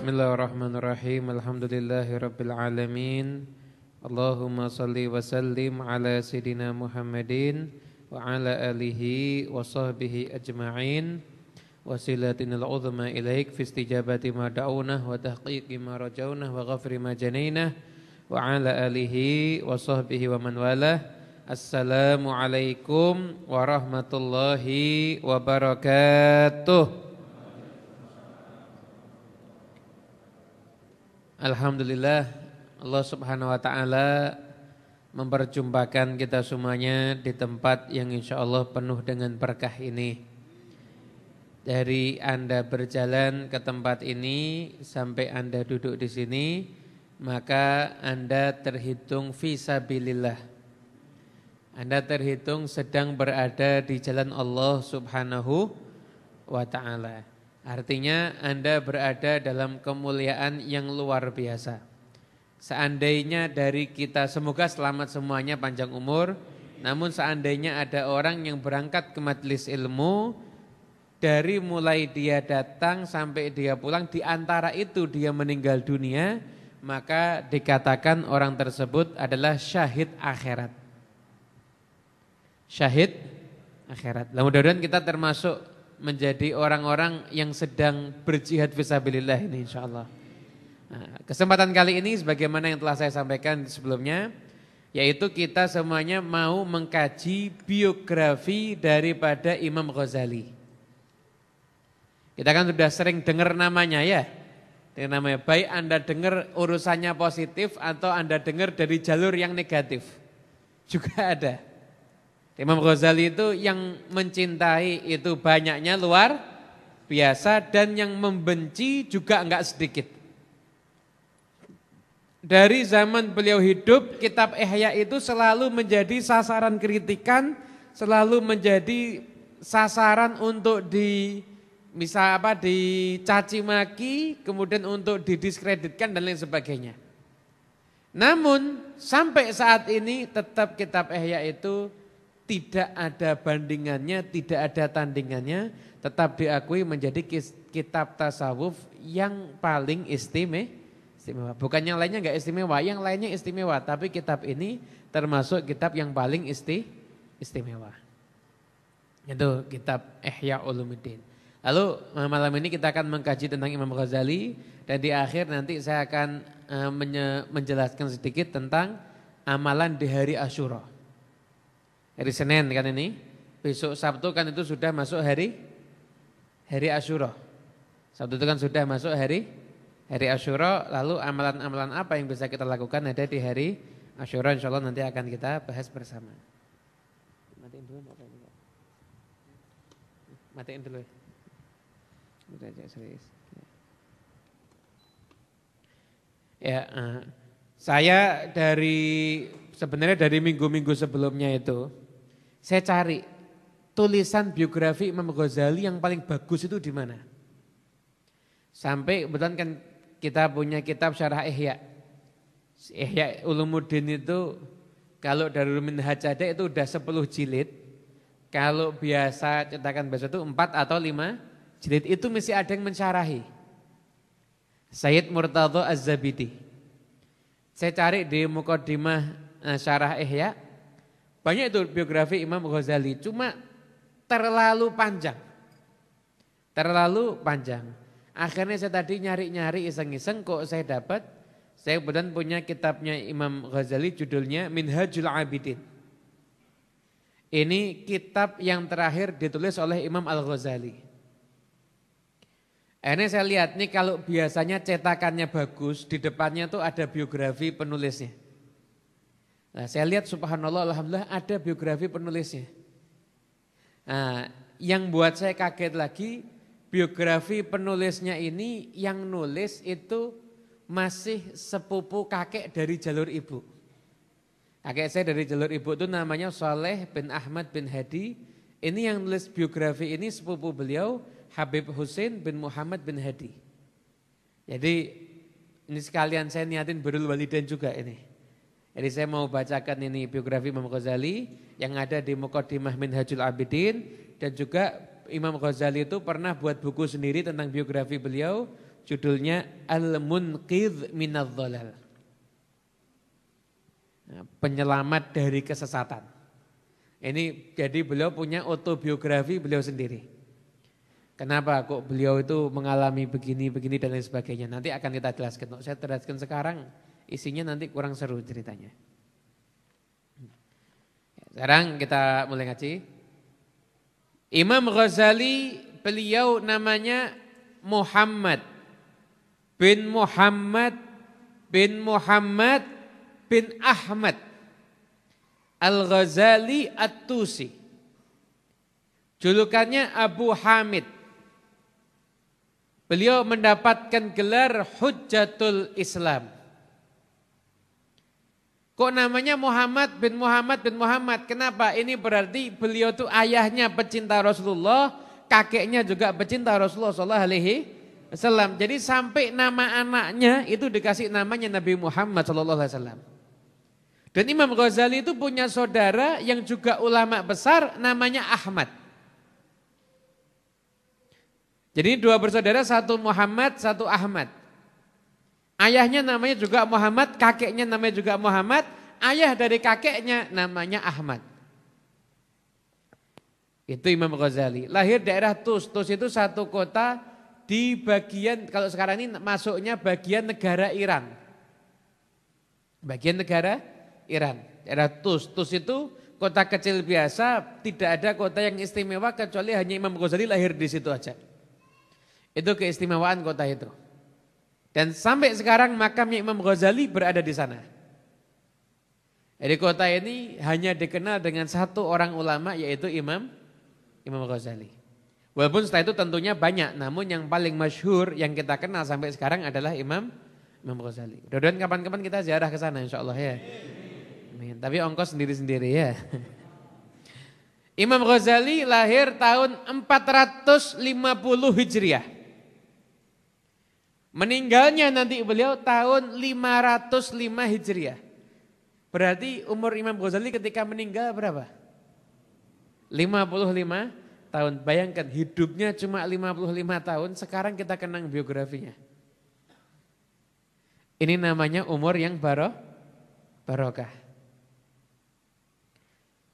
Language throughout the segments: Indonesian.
Bismillahirrahmanirrahim. Alhamdulillahirabbil alamin. Allahumma shalli wa sallim ala sayidina Muhammadin wa ala alihi wa sahbihi ajma'in. Wasilatinal uzma ilaik fi istijabati ma da'unah wa tahqiqi ma rajaunah wa ghafri ma janainah wa ala alihi wa sahbihi wa man walah. Assalamualaikum warahmatullahi wabarakatuh. Alhamdulillah, Allah subhanahu wa ta'ala memperjumpakan kita semuanya di tempat yang insya Allah penuh dengan berkah ini. Dari Anda berjalan ke tempat ini sampai Anda duduk di sini, maka Anda terhitung fisabilillah. Anda terhitung sedang berada di jalan Allah subhanahu wa ta'ala. Artinya Anda berada dalam kemuliaan yang luar biasa. Seandainya dari kita, semoga selamat semuanya, panjang umur. Namun seandainya ada orang yang berangkat ke majelis ilmu, dari mulai dia datang sampai dia pulang, di antara itu dia meninggal dunia, maka dikatakan orang tersebut adalah syahid akhirat. Syahid akhirat. Mudah-mudahan kita termasuk menjadi orang-orang yang sedang berjihad fisabilillah ini insyaallah. Nah, kesempatan kali ini sebagaimana yang telah saya sampaikan sebelumnya, yaitu kita semuanya mau mengkaji biografi daripada Imam Ghazali. Kita kan sudah sering dengar namanya ya. Dengan namanya, baik Anda dengar urusannya positif atau Anda dengar dari jalur yang negatif. Juga ada. Imam Ghazali itu yang mencintai itu banyaknya luar biasa, dan yang membenci juga enggak sedikit. Dari zaman beliau hidup, kitab Ihya itu selalu menjadi sasaran kritikan, selalu menjadi sasaran untuk dicaci maki, kemudian untuk didiskreditkan dan lain sebagainya. Namun sampai saat ini tetap kitab Ihya itu tidak ada bandingannya, tidak ada tandingannya, tetap diakui menjadi kitab tasawuf yang paling istimewa. Bukan yang lainnya enggak istimewa, yang lainnya istimewa, tapi kitab ini termasuk kitab yang paling istimewa. Itu kitab Ihya Ulumuddin. Lalu malam ini kita akan mengkaji tentang Imam Ghazali, dan di akhir nanti saya akan menjelaskan sedikit tentang amalan di hari Asyura. Hari Senin kan ini, besok Sabtu kan itu sudah masuk hari Asyura. Sabtu itu kan sudah masuk hari Asyura, lalu amalan-amalan apa yang bisa kita lakukan ada di hari Asyura, insyaallah nanti akan kita bahas bersama. Matiin dulu enggak? Matiin dulu. Udah aja serius. Ya, saya sebenarnya dari minggu-minggu sebelumnya itu saya cari tulisan biografi Imam Ghazali yang paling bagus itu di mana. Sampai kebetulan kan kita punya kitab Syarah Ihya. Ihya Ulumuddin itu kalau Darul Minhaj aja itu udah 10 jilid. Kalau biasa cetakan biasa itu 4 atau 5 jilid, itu mesti ada yang mensyarahi. Sayyid Murtadha Az-Zabidi. Saya cari di Muqaddimah Syarah Ihya, banyak itu biografi Imam Ghazali, cuma terlalu panjang. Akhirnya saya tadi nyari-nyari iseng-iseng, kok saya dapat. Saya kemudian punya kitabnya Imam Ghazali, judulnya Minhajul Abidin. Ini kitab yang terakhir ditulis oleh Imam Al-Ghazali. Ini saya lihat nih, kalau biasanya cetakannya bagus, di depannya tuh ada biografi penulisnya. Nah, saya lihat subhanallah, alhamdulillah ada biografi penulisnya. Nah, yang buat saya kaget lagi, biografi penulisnya ini yang nulis itu masih sepupu kakek dari jalur ibu. Kakek saya dari jalur ibu itu namanya Saleh bin Ahmad bin Hadi. Ini yang nulis biografi ini sepupu beliau, Habib Husain bin Muhammad bin Hadi. Jadi ini sekalian saya niatin birrul walidain juga ini. Jadi saya mau bacakan ini biografi Imam Ghazali yang ada di Muqaddimah Minhajul Abidin, dan juga Imam Ghazali itu pernah buat buku sendiri tentang biografi beliau, Judulnya Al-Munqidh Minadh-Dhalal. Penyelamat dari kesesatan. Ini jadi beliau punya autobiografi beliau sendiri. Kenapa kok beliau itu mengalami begini dan lain sebagainya. Nanti akan kita jelaskan. Saya jelaskan sekarang, isinya nanti kurang seru ceritanya. Sekarang kita mulai ngaji. Imam Ghazali, beliau namanya Muhammad bin Ahmad Al-Ghazali At-Tusi. Julukannya Abu Hamid. Beliau mendapatkan gelar Hujjatul Islam. Kok namanya Muhammad bin Muhammad? Kenapa? Ini berarti beliau itu ayahnya pecinta Rasulullah, kakeknya juga pecinta Rasulullah sallallahu alaihi wasallam. Jadi sampai nama anaknya itu dikasih namanya Nabi Muhammad sallallahu alaihi wasallam. Dan Imam Ghazali itu punya saudara yang juga ulama besar namanya Ahmad. Jadi dua bersaudara, satu Muhammad, satu Ahmad. Ayahnya namanya juga Muhammad, kakeknya namanya juga Muhammad, ayah dari kakeknya namanya Ahmad. Itu Imam Ghazali. Lahir daerah Tus. Tus itu satu kota di bagian, kalau sekarang ini masuknya bagian negara Iran. Bagian negara Iran. Daerah Tus. Tus itu kota kecil biasa, tidak ada kota yang istimewa kecuali hanya Imam Ghazali lahir di situ aja. Itu keistimewaan kota itu. Dan sampai sekarang makamnya Imam Ghazali berada di sana. Jadi kota ini hanya dikenal dengan satu orang ulama yaitu Imam Ghazali. Walaupun setelah itu tentunya banyak, namun yang paling masyhur yang kita kenal sampai sekarang adalah Imam Ghazali. Mudah-mudahan kapan-kapan kita ziarah ke sana insyaallah ya. Amin. Tapi ongkos sendiri-sendiri ya. Imam Ghazali lahir tahun 450 Hijriah. Meninggalnya nanti beliau tahun 505 Hijriah. Berarti umur Imam Ghazali ketika meninggal berapa? 55 tahun. Bayangkan hidupnya cuma 55 tahun, sekarang kita kenang biografinya. Ini namanya umur yang barokah.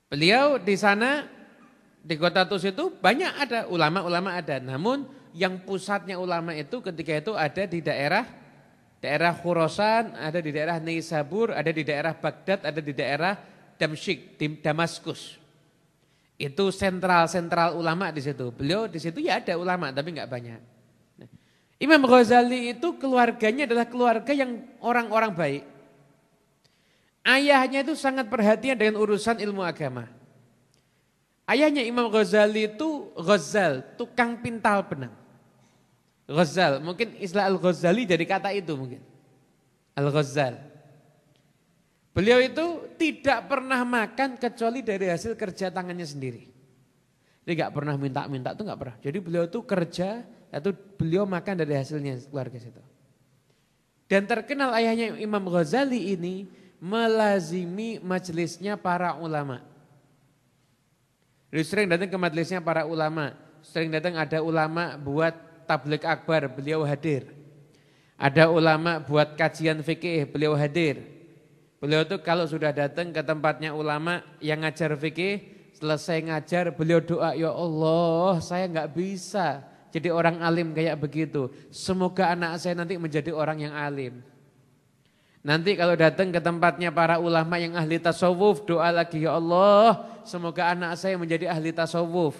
Beliau di sana, di kota Tus itu banyak ada, ulama-ulama ada. Namun yang pusatnya ulama itu ketika itu ada di daerah Khurasan, ada di daerah Naisabur, ada di daerah Baghdad, ada di daerah Damsyik, di Damaskus. Itu sentral ulama di situ. Beliau di situ ya ada ulama tapi enggak banyak. Nah, Imam Ghazali itu keluarganya adalah keluarga yang orang-orang baik. Ayahnya itu sangat perhatian dengan urusan ilmu agama. Ayahnya Imam Ghazali itu Ghazal, tukang pintal benang. Ghazal, mungkin istilah Al-Ghazali dari kata itu mungkin. Al-Ghazal. Beliau itu tidak pernah makan kecuali dari hasil kerja tangannya sendiri. Dia enggak pernah minta-minta, itu enggak pernah. Jadi beliau itu kerja, itu beliau makan dari hasilnya keluarga situ. Dan terkenal ayahnya Imam Ghazali ini melazimi majelisnya para ulama. Dia sering datang ke majelisnya para ulama, sering datang ada ulama buat tabligh akbar, beliau hadir. Ada ulama buat kajian fikih, beliau hadir. Beliau itu kalau sudah datang ke tempatnya ulama yang ngajar fikih, selesai ngajar beliau doa, ya Allah saya enggak bisa jadi orang alim kayak begitu. Semoga anak saya nanti menjadi orang yang alim. Nanti kalau datang ke tempatnya para ulama yang ahli tasawuf, doa lagi, ya Allah semoga anak saya menjadi ahli tasawuf.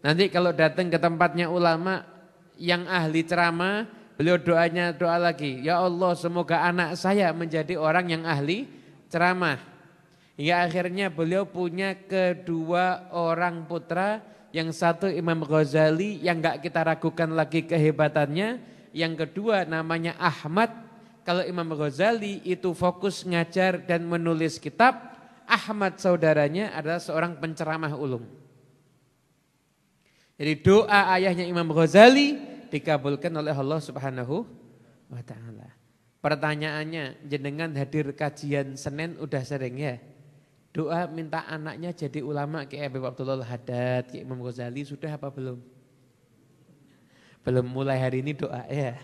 Nanti kalau datang ke tempatnya ulama yang ahli ceramah, beliau doa lagi, ya Allah semoga anak saya menjadi orang yang ahli ceramah. Hingga akhirnya beliau punya kedua orang putra, yang satu Imam Ghazali yang enggak kita ragukan lagi kehebatannya, yang kedua namanya Ahmad. Kalau Imam Ghazali itu fokus ngajar dan menulis kitab, Ahmad saudaranya adalah seorang penceramah ulum. Jadi doa ayahnya Imam Ghazali dikabulkan oleh Allah Subhanahu wa taala. Pertanyaannya, jenengan hadir kajian Senin udah sering ya? Doa minta anaknya jadi ulama kayak Habib Abdullah Al-Haddad, kayak Imam Ghazali sudah apa belum? Belum, mulai hari ini doa ya.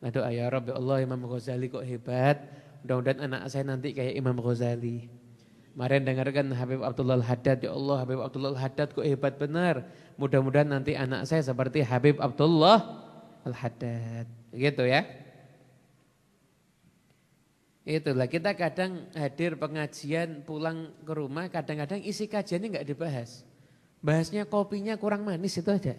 Nah doa ya Rabbi Allah Imam Ghazali kok hebat. Mudah-mudahan anak saya nanti kayak Imam Ghazali. Kemarin dengarkan Habib Abdullah Al-Haddad, ya Allah Habib Abdullah Al-Haddad kok hebat benar. Mudah-mudahan nanti anak saya seperti Habib Abdullah Al-Haddad. Gitu ya. Itulah kita kadang hadir pengajian pulang ke rumah kadang-kadang isi kajiannya enggak dibahas. Bahasnya kopinya kurang manis itu aja.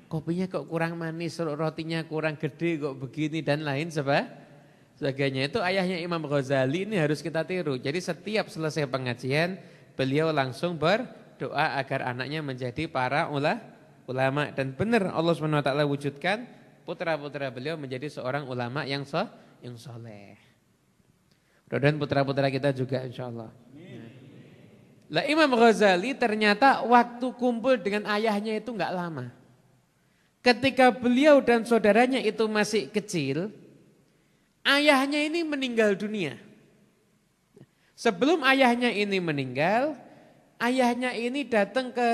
Kopinya kok kurang manis, rotinya kurang gede kok begini dan lain sebagainya. Itu ayahnya Imam Ghazali ini harus kita tiru. Jadi setiap selesai pengajian beliau langsung berdoa agar anaknya menjadi para ulama. Dan benar Allah SWT wujudkan putra-putra beliau menjadi seorang ulama yang soleh. Dan putra-putra kita juga insya Allah. Lah Imam Ghazali ternyata waktu kumpul dengan ayahnya itu enggak lama. Ketika beliau dan saudaranya itu masih kecil, ayahnya ini meninggal dunia. Sebelum ayahnya ini meninggal, ayahnya ini datang ke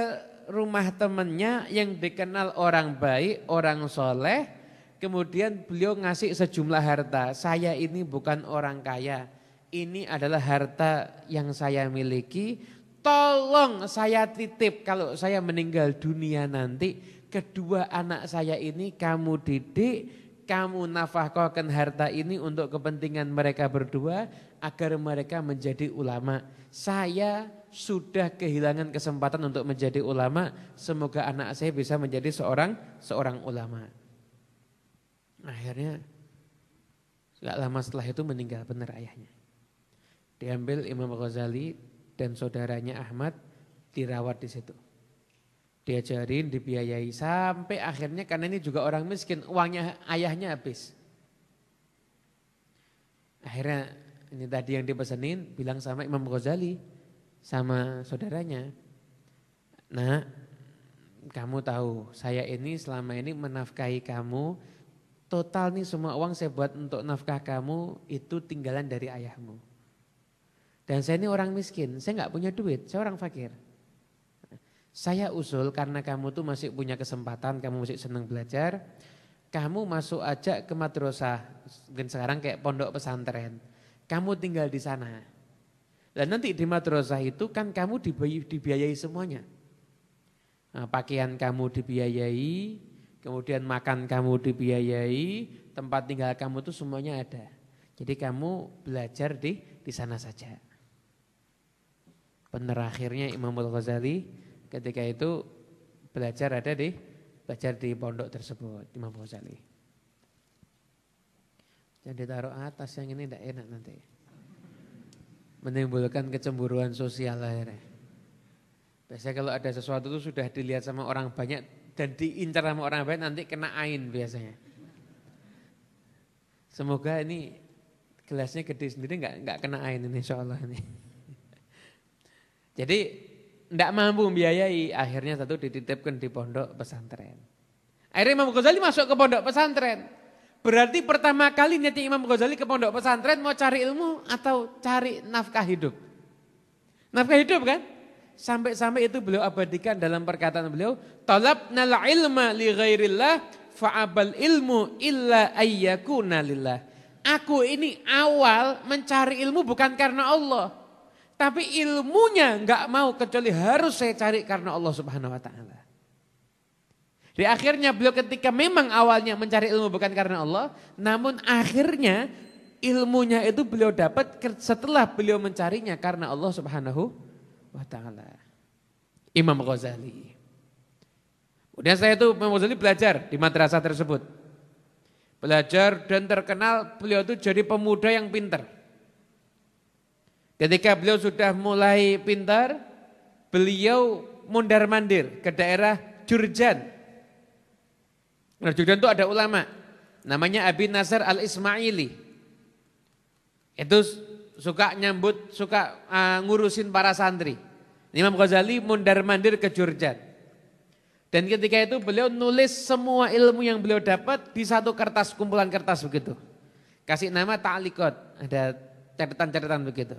rumah temannya yang dikenal orang baik, orang soleh. Kemudian beliau ngasih sejumlah harta. Saya ini bukan orang kaya, ini adalah harta yang saya miliki. Tolong saya titip kalau saya meninggal dunia nanti. Kedua anak saya ini kamu didik, kamu nafkahkan harta ini untuk kepentingan mereka berdua agar mereka menjadi ulama. Saya sudah kehilangan kesempatan untuk menjadi ulama, semoga anak saya bisa menjadi seorang ulama. Akhirnya gak lama setelah itu meninggal benar ayahnya. Diambil Imam Ghazali dan saudaranya Ahmad dirawat di situ. Diajarin, dibiayai sampai akhirnya karena ini juga orang miskin, uangnya ayahnya habis. Akhirnya ini tadi yang dipesenin bilang sama Imam Ghazali sama saudaranya. Nah, kamu tahu saya ini selama ini menafkahi kamu, total nih semua uang saya buat untuk nafkah kamu itu tinggalan dari ayahmu. Dan saya ini orang miskin, saya enggak punya duit, saya orang fakir. Saya usul karena kamu tuh masih punya kesempatan, kamu masih senang belajar, kamu masuk aja ke madrasah, dan sekarang kayak pondok pesantren, kamu tinggal di sana. Dan nanti di madrasah itu kan kamu dibiayai semuanya. Nah, pakaian kamu dibiayai, kemudian makan kamu dibiayai, tempat tinggal kamu tuh semuanya ada. Jadi kamu belajar di sana saja. Benar akhirnya Imam Al-Ghazali ketika itu belajar di pondok tersebut Imam Ghazali. Jangan ditaruh atas yang ini tidak enak nanti. Menimbulkan kecemburuan sosial akhirnya. Biasanya kalau ada sesuatu itu sudah dilihat sama orang banyak dan diincar sama orang banyak nanti kena ain biasanya. Semoga ini gelasnya gede sendiri enggak kena ain ini insyaallah ini. Jadi tidak mampu membiayai, akhirnya satu dititipkan di pondok pesantren. Akhirnya Imam Ghazali masuk ke pondok pesantren. Berarti pertama kali niatnya Imam Ghazali ke pondok pesantren mau cari ilmu atau cari nafkah hidup. Nafkah hidup kan? Sampai-sampai itu beliau abadikan dalam perkataan beliau, talabnal ilma li ghairillah fa'abal ilmu illa ayyakuna lillah. Aku ini awal mencari ilmu bukan karena Allah. Tapi ilmunya enggak mau kecuali harus saya cari karena Allah Subhanahu wa taala. Di akhirnya beliau ketika memang awalnya mencari ilmu bukan karena Allah, namun akhirnya ilmunya itu beliau dapat setelah beliau mencarinya karena Allah Subhanahu wa taala. Imam Ghazali. Kemudian saya itu Imam Ghazali belajar di madrasah tersebut. Belajar dan terkenal beliau itu jadi pemuda yang pintar. Ketika beliau sudah mulai pintar, beliau mondar-mandir ke daerah Jurjan. Nah, Jurjan itu ada ulama, namanya Abi Nasr Al-Ismaili. Itu suka nyambut, suka ngurusin para santri. Imam Ghazali mondar-mandir ke Jurjan. Dan ketika itu beliau nulis semua ilmu yang beliau dapat di satu kertas, kumpulan kertas begitu. Kasih nama Ta'liqat, ada catatan-catatan begitu.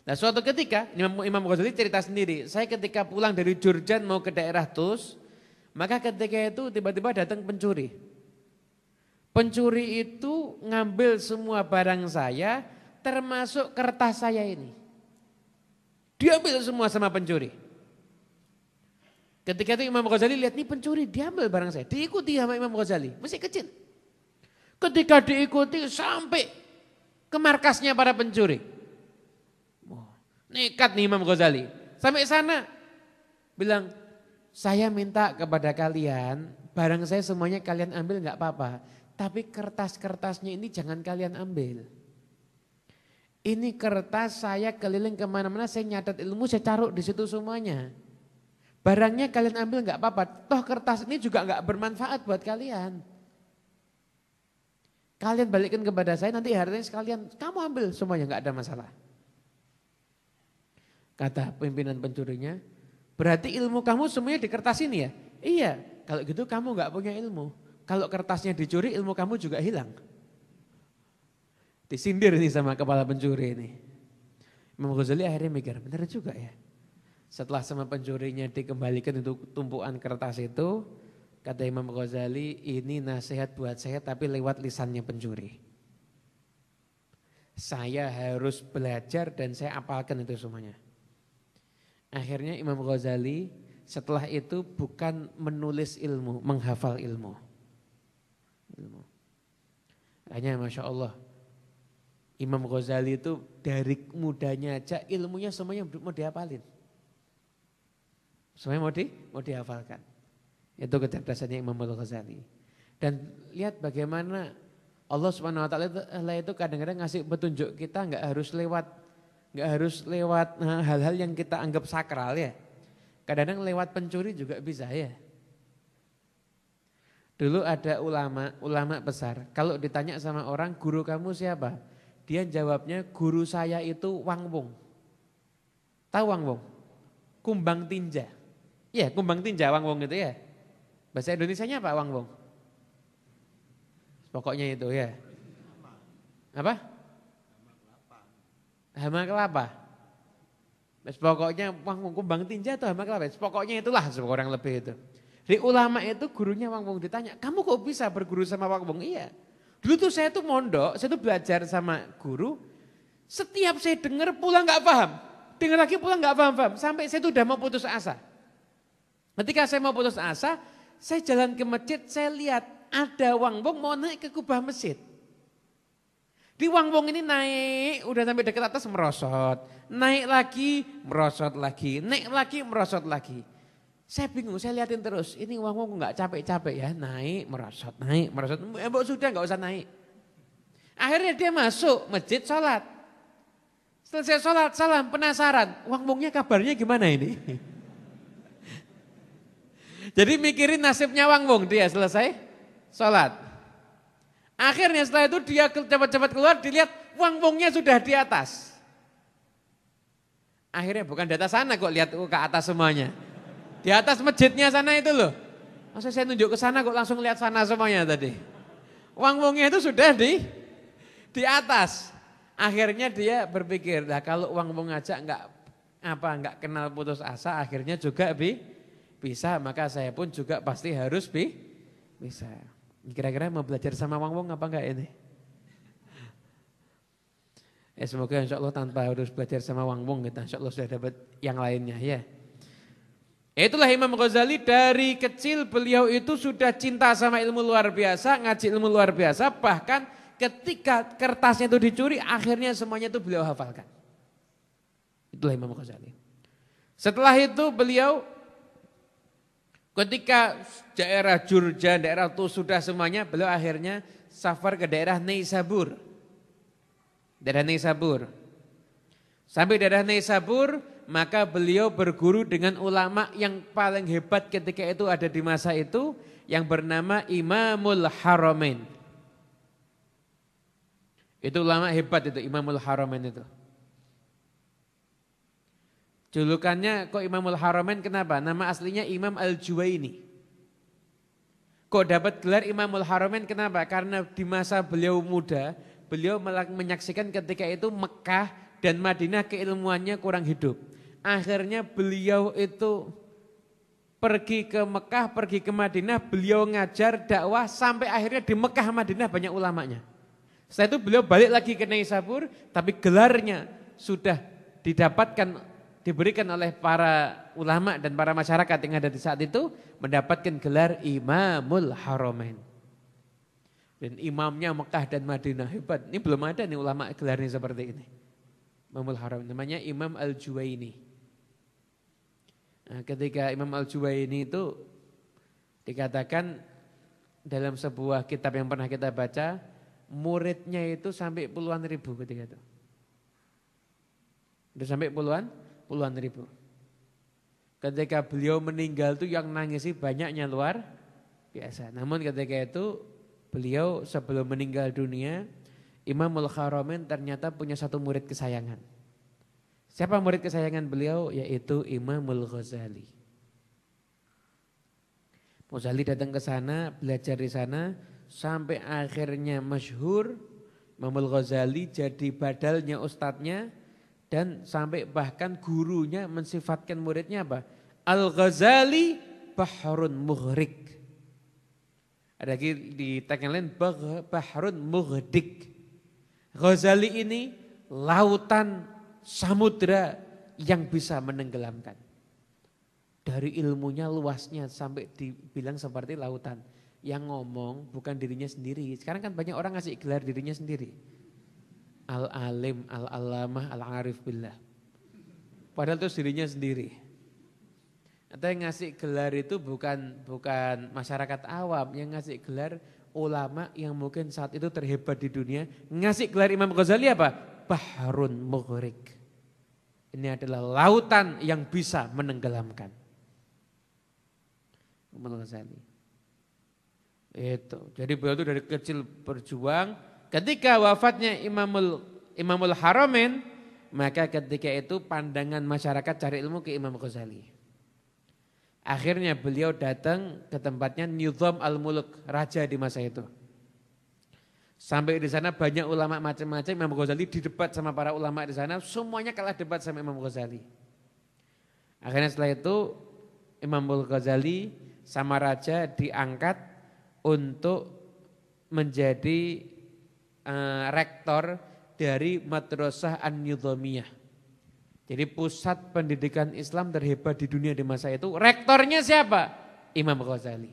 Nah suatu ketika Imam Ghazali cerita sendiri, saya ketika pulang dari Jurjan mau ke daerah Tus, maka ketika itu tiba-tiba datang pencuri. Pencuri itu ngambil semua barang saya termasuk kertas saya ini. Diambil semua sama pencuri. Ketika itu Imam Ghazali lihat, ini pencuri, diambil barang saya. Diikuti sama Imam Ghazali, masih kecil. Ketika diikuti sampai ke markasnya para pencuri. Nekat nih Imam Ghazali. Sampai sana bilang, saya minta kepada kalian, barang saya semuanya kalian ambil nggak apa-apa. Tapi kertas-kertasnya ini jangan kalian ambil. Ini kertas saya keliling kemana-mana, saya nyatet ilmu, saya taruh di situ semuanya. Barangnya kalian ambil nggak apa-apa. Toh kertas ini juga nggak bermanfaat buat kalian. Kalian balikin kepada saya, nanti hartanya sekalian kamu ambil semuanya, nggak ada masalah. Kata pimpinan pencurinya, berarti ilmu kamu semuanya di kertas ini ya? Iya, kalau gitu kamu nggak punya ilmu. Kalau kertasnya dicuri, ilmu kamu juga hilang. Disindir ini sama kepala pencuri ini. Imam Ghazali akhirnya mikir, benar juga ya. Setelah sama pencurinya dikembalikan itu tumpuan kertas itu, kata Imam Ghazali, ini nasihat buat saya tapi lewat lisannya pencuri. Saya harus belajar dan saya apalkan itu semuanya. Akhirnya Imam Ghazali setelah itu bukan menulis ilmu, menghafal ilmu. Hanya Masya Allah, Imam Ghazali itu dari mudanya aja ilmunya semuanya mau dihafalin. Semuanya mau dihafalkan. Itu kecerdasannya Imam Ghazali. Dan lihat bagaimana Allah Subhanahu wa taala itu kadang-kadang ngasih petunjuk kita nggak harus lewat hal-hal yang kita anggap sakral ya. Kadang-kadang lewat pencuri juga bisa ya. Dulu ada ulama besar. Kalau ditanya sama orang, guru kamu siapa? Dia jawabnya, guru saya itu Wang Wong. Tahu Wang Wong? Kumbang tinja. Ya, kumbang tinja Wang Wong itu ya. Bahasa Indonesianya apa Wang Wong? Pokoknya itu ya. Apa? Hama kelapa. Pokoknya Wang Wong kumbang tinja atau hama kelapa. Pokoknya itulah seorang lebih itu. Di ulama itu gurunya Wang Wong ditanya, kamu kok bisa berguru sama Wang Wong? Iya. Dulu tuh saya tuh mondok, saya tuh belajar sama guru. Setiap saya dengar pulang nggak paham. Dengar lagi pulang nggak paham. Sampai saya tuh udah mau putus asa. Ketika saya mau putus asa, saya jalan ke masjid, saya lihat ada Wang Wong mau naik ke kubah masjid. Di Wang Wong ini naik, udah sampai dekat atas merosot. Naik lagi, merosot lagi. Naik lagi, merosot lagi. Saya bingung, saya liatin terus. Ini Wang Wong nggak capek-capek ya, naik, merosot, naik, merosot. Sudah nggak usah naik. Akhirnya dia masuk masjid sholat. Selesai sholat, salam, penasaran. Wang Wongnya kabarnya gimana ini? Jadi mikirin nasibnya Wang Wong, dia selesai sholat. Akhirnya setelah itu dia cepat-cepat keluar, dilihat Wang Wongnya sudah di atas. Akhirnya bukan di atas sana kok, lihat ke atas semuanya. Di atas masjidnya sana itu loh. Masa saya tunjuk ke sana kok langsung lihat sana semuanya tadi. Wang Wongnya itu sudah di atas. Akhirnya dia berpikir, nah kalau Wang Wong aja nggak kenal putus asa, akhirnya juga bisa, maka saya pun juga pasti harus bisa. Kira-kira mau belajar sama Wang Wong apa enggak ini? Semoga insya Allah tanpa harus belajar sama Wang Wong kita insya Allah sudah dapat yang lainnya ya. Itulah Imam Ghazali, dari kecil beliau itu sudah cinta sama ilmu luar biasa, ngaji ilmu luar biasa, bahkan ketika kertasnya itu dicuri akhirnya semuanya itu beliau hafalkan. Itulah Imam Ghazali. Setelah itu beliau ketika daerah Jurjan, daerah itu sudah semuanya, beliau akhirnya safar ke daerah Neisabur. Daerah Neisabur. Sampai daerah Neisabur, maka beliau berguru dengan ulama yang paling hebat ketika itu ada di masa itu, yang bernama Imamul Haramain. Itu ulama hebat itu, Imamul Haramain itu. Julukannya kok Imamul Haramain kenapa? Nama aslinya Imam Al-Juwaini. Kok dapat gelar Imamul Haramain kenapa? Karena di masa beliau muda, beliau menyaksikan ketika itu Mekah dan Madinah keilmuannya kurang hidup. Akhirnya beliau itu pergi ke Mekah, pergi ke Madinah, beliau ngajar dakwah sampai akhirnya di Mekah Madinah banyak ulamanya. Setelah itu beliau balik lagi ke Naisabur, tapi gelarnya sudah didapatkan, diberikan oleh para ulama dan para masyarakat yang ada di saat itu, mendapatkan gelar Imamul Haramain. Dan imamnya Mekah dan Madinah, hebat. Ini belum ada nih ulama gelarnya seperti ini. Imamul Haramain, namanya Imam Al-Juwaini. Nah, ketika Imam Al-Juwaini itu dikatakan dalam sebuah kitab yang pernah kita baca, muridnya itu sampai puluhan ribu ketika itu. Udah sampai puluhan ribu. Ketika beliau meninggal itu yang nangisi banyaknya luar biasa. Namun ketika itu beliau sebelum meninggal dunia, Imamul Haramain ternyata punya satu murid kesayangan. Siapa murid kesayangan beliau? Yaitu Imamul Ghazali. Ghazali datang ke sana, belajar di sana, sampai akhirnya masyhur. Imamul Ghazali jadi badalnya ustadznya, dan sampai bahkan gurunya mensifatkan muridnya apa? Al-Ghazali Bahrun Mughrik. Ada lagi di tag yang lain Bahrun Mughdik. Ghazali ini lautan samudra yang bisa menenggelamkan. Dari ilmunya luasnya sampai dibilang seperti lautan. Yang ngomong bukan dirinya sendiri. Sekarang kan banyak orang ngasih gelar dirinya sendiri. Al-alim, al-alamah, al-arif billah. Padahal itu dirinya sendiri. Atau yang ngasih gelar itu bukan masyarakat awam, yang ngasih gelar ulama yang mungkin saat itu terhebat di dunia. Ngasih gelar Imam Ghazali apa? Bahrun Mughrik. Ini adalah lautan yang bisa menenggelamkan. Imam Ghazali. Itu. Jadi beliau itu dari kecil berjuang. Ketika wafatnya Imamul Haramain, maka ketika itu pandangan masyarakat cari ilmu ke Imam Ghazali. Akhirnya beliau datang ke tempatnya Nizam al-Muluk, raja di masa itu. Sampai di sana banyak ulama macam-macam, Imam Ghazali didebat sama para ulama di sana, semuanya kalah debat sama Imam Ghazali. Akhirnya setelah itu Imamul Ghazali sama raja diangkat untuk menjadi rektor dari Madrasah An-Nizamiyah. Jadi pusat pendidikan Islam terhebat di dunia di masa itu. Rektornya siapa? Imam Ghazali.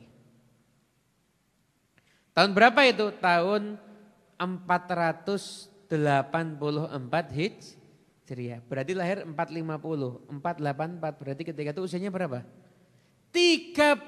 Tahun berapa itu? Tahun 484 Hijriah. Berarti lahir 450, 484. Berarti ketika itu usianya berapa? 34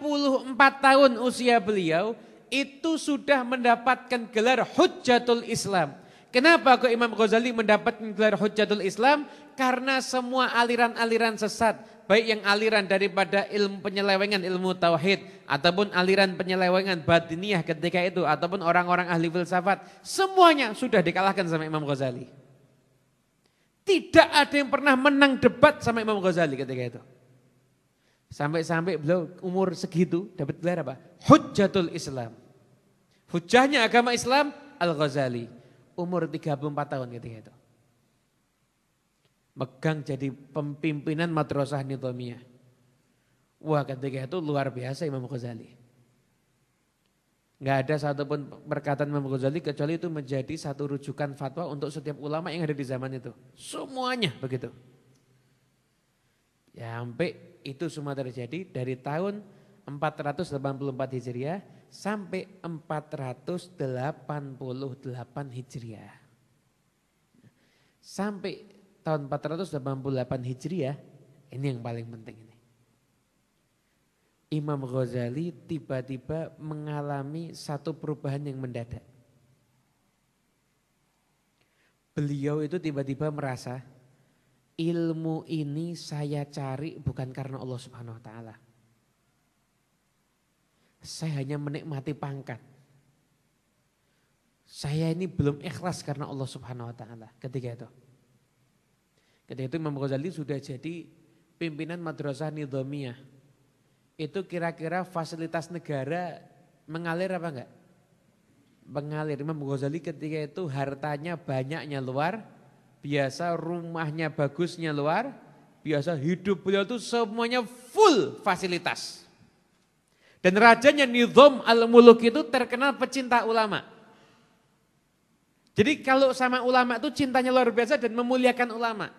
tahun usia beliau itu sudah mendapatkan gelar Hujjatul Islam. Kenapa kok Imam Ghazali mendapatkan gelar Hujjatul Islam? Karena semua aliran-aliran sesat, baik yang aliran daripada ilmu penyelewengan, ilmu tauhid, ataupun aliran penyelewengan batiniyah ketika itu, ataupun orang-orang ahli filsafat, semuanya sudah dikalahkan sama Imam Ghazali. Tidak ada yang pernah menang debat sama Imam Ghazali ketika itu. Sampai-sampai beliau umur segitu dapat gelar apa? Hujjatul Islam. Hujjahnya agama Islam Al-Ghazali. Umur 34 tahun ketika itu. Megang jadi pemimpinan Madrasah Nizamiyah. Wah ketika itu luar biasa Imam Ghazali. Enggak ada satupun perkataan Imam Ghazali kecuali itu menjadi satu rujukan fatwa untuk setiap ulama yang ada di zaman itu. Semuanya begitu. Ya sampai itu semua terjadi dari tahun 484 Hijriah sampai 488 Hijriah. Sampai tahun 488 Hijriah, ini yang paling penting ini. Imam Ghazali tiba-tiba mengalami satu perubahan yang mendadak. Beliau itu tiba-tiba merasa ilmu ini saya cari bukan karena Allah Subhanahu wa taala. Saya hanya menikmati pangkat. Saya ini belum ikhlas karena Allah Subhanahu wa taala ketika itu. Ketika itu Imam Ghazali sudah jadi pimpinan Madrasah Nizamiyah. Itu kira-kira fasilitas negara mengalir apa enggak? Mengalir. Imam Ghazali ketika itu hartanya banyaknya luar biasa, rumahnya bagusnya luar biasa, hidup beliau itu semuanya full fasilitas. Dan rajanya Nizam al-Muluk itu terkenal pecinta ulama. Jadi kalau sama ulama itu cintanya luar biasa dan memuliakan ulama.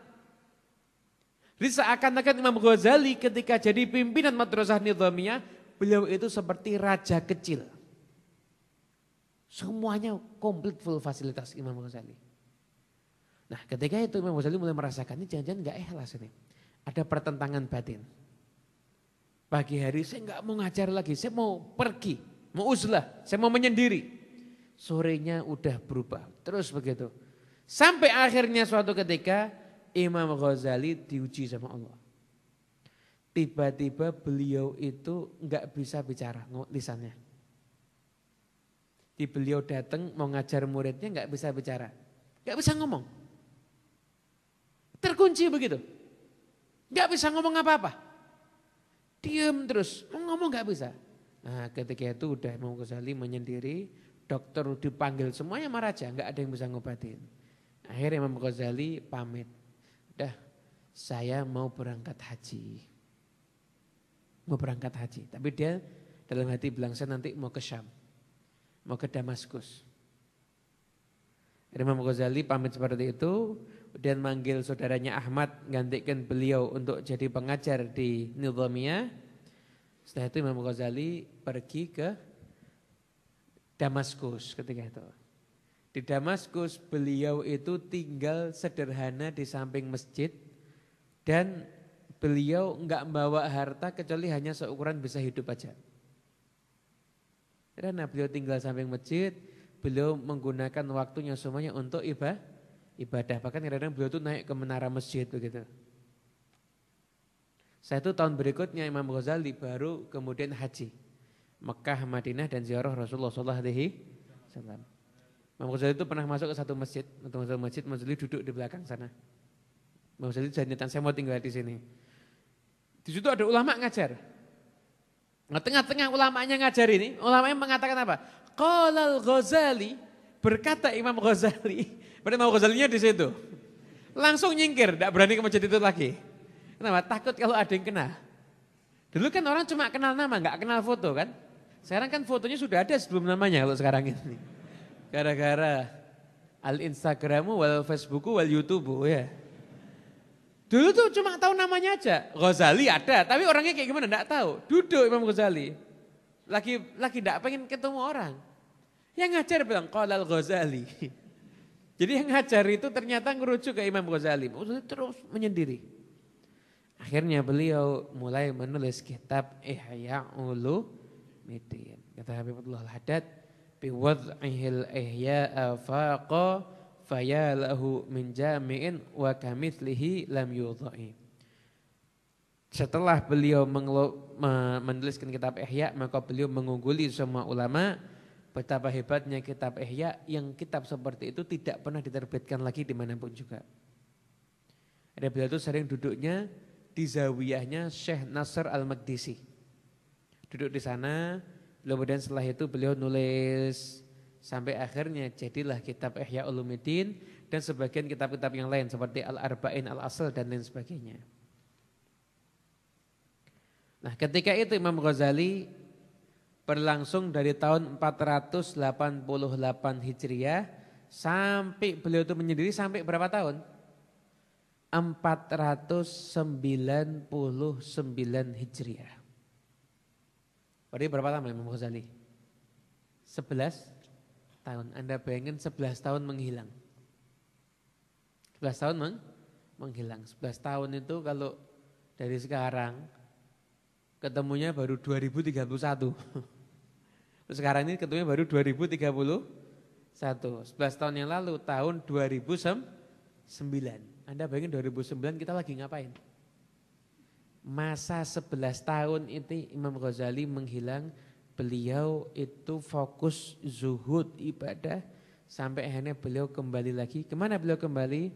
Jadi seakan-akan Imam Ghazali ketika jadi pimpinan Madrasah Nizamiyah, beliau itu seperti raja kecil. Semuanya komplit full fasilitas Imam Ghazali. Nah ketika itu Imam Ghazali mulai merasakan ini jangan-jangan gak ikhlas ini. Ada pertentangan batin. Pagi hari saya nggak mau ngajar lagi, saya mau pergi, mau uzlah, saya mau menyendiri. Sorenya udah berubah, terus begitu. Sampai akhirnya suatu ketika Imam Ghazali diuji sama Allah. Tiba-tiba beliau itu nggak bisa bicara lisannya. Beliau datang mau ngajar muridnya nggak bisa bicara, nggak bisa ngomong. Terkunci begitu, nggak bisa ngomong apa-apa. Diam terus, mau ngomong gak bisa. Nah ketika itu udah Imam Ghazali menyendiri, dokter dipanggil semuanya sama raja, gak ada yang bisa ngobatin. Akhirnya Imam Ghazali pamit, udah saya mau berangkat haji. Mau berangkat haji, tapi dia dalam hati bilang saya nanti mau ke Syam, mau ke Damaskus. Imam Ghazali pamit seperti itu, kemudian manggil saudaranya Ahmad gantikan beliau untuk jadi pengajar di Nizamiyah. Setelah itu Imam Ghazali pergi ke Damaskus ketika itu. Di Damaskus beliau itu tinggal sederhana di samping masjid dan beliau enggak membawa harta kecuali hanya seukuran bisa hidup aja. Karena beliau tinggal samping masjid, beliau menggunakan waktunya semuanya untuk ibadah. Bahkan kadang-kadang beliau tuh naik ke menara masjid begitu. Saya itu tahun berikutnya Imam Ghazali baru kemudian haji. Mekah, Madinah dan ziarah Rasulullah SAW. Imam Ghazali itu pernah masuk ke satu masjid. Imam Ghazali duduk di belakang sana. Imam Ghazali janjian saya mau tinggal di sini. Di situ ada ulama ngajar. Nah, tengah-tengah ulamanya ngajar ini, ulamanya mengatakan apa? Qala al-Ghazali, berkata Imam Ghazali, pada Imam Ghazalinya di situ. Langsung nyingkir, tidak berani ke masjid itu lagi. Kenapa? Takut kalau ada yang kenal. Dulu kan orang cuma kenal nama, nggak kenal foto kan. Sekarang kan fotonya sudah ada sebelum namanya kalau sekarang ini. Gara-gara al-Instagramu, wal Facebooku, wal YouTubeu ya. Dulu tuh cuma tahu namanya aja. Ghazali ada, tapi orangnya kayak gimana enggak tahu. Duduk Imam Ghazali. Lagi enggak pengen ketemu orang. Yang ngajar bilang qala al-Ghazali. Jadi yang ngajar itu ternyata ngerujuk ke Imam Ghazali. Imam Ghazali terus menyendiri. Akhirnya beliau mulai menulis kitab Ihya Ulumuddin. Kata Habibullah Al-Haddad, bi wad'ihil ihya afaqa faya lahu min jami'in wa kamitslihi lam yudha'i. Setelah beliau menuliskan kitab Ihya, maka beliau mengungguli semua ulama. Betapa hebatnya kitab Ihya, yang kitab seperti itu tidak pernah diterbitkan lagi dimanapun juga. Ada beliau itu sering duduknya di zawiyahnya Syekh Nasr Al-Maqdisi. Duduk di sana, kemudian setelah itu beliau nulis sampai akhirnya jadilah kitab Ihya Ulumuddin dan sebagian kitab-kitab yang lain seperti Al-Arba'in Al-Asl dan lain sebagainya. Nah, ketika itu Imam Ghazali berlangsung dari tahun 488 Hijriah sampai beliau itu menyendiri sampai berapa tahun? 499 Hijriah. Berarti berapa lama Imam Ghazali? 11 tahun. Anda bayangin 11 tahun menghilang. 11 tahun menghilang. 11 tahun itu kalau dari sekarang ketemunya baru 2031. Sekarang ini ketemunya baru 2031. 11 tahun yang lalu tahun 2009. Anda bayangin 2009 kita lagi ngapain? Masa 11 tahun itu Imam Ghazali menghilang. Beliau itu fokus zuhud ibadah sampai akhirnya beliau kembali lagi. Kemana beliau kembali?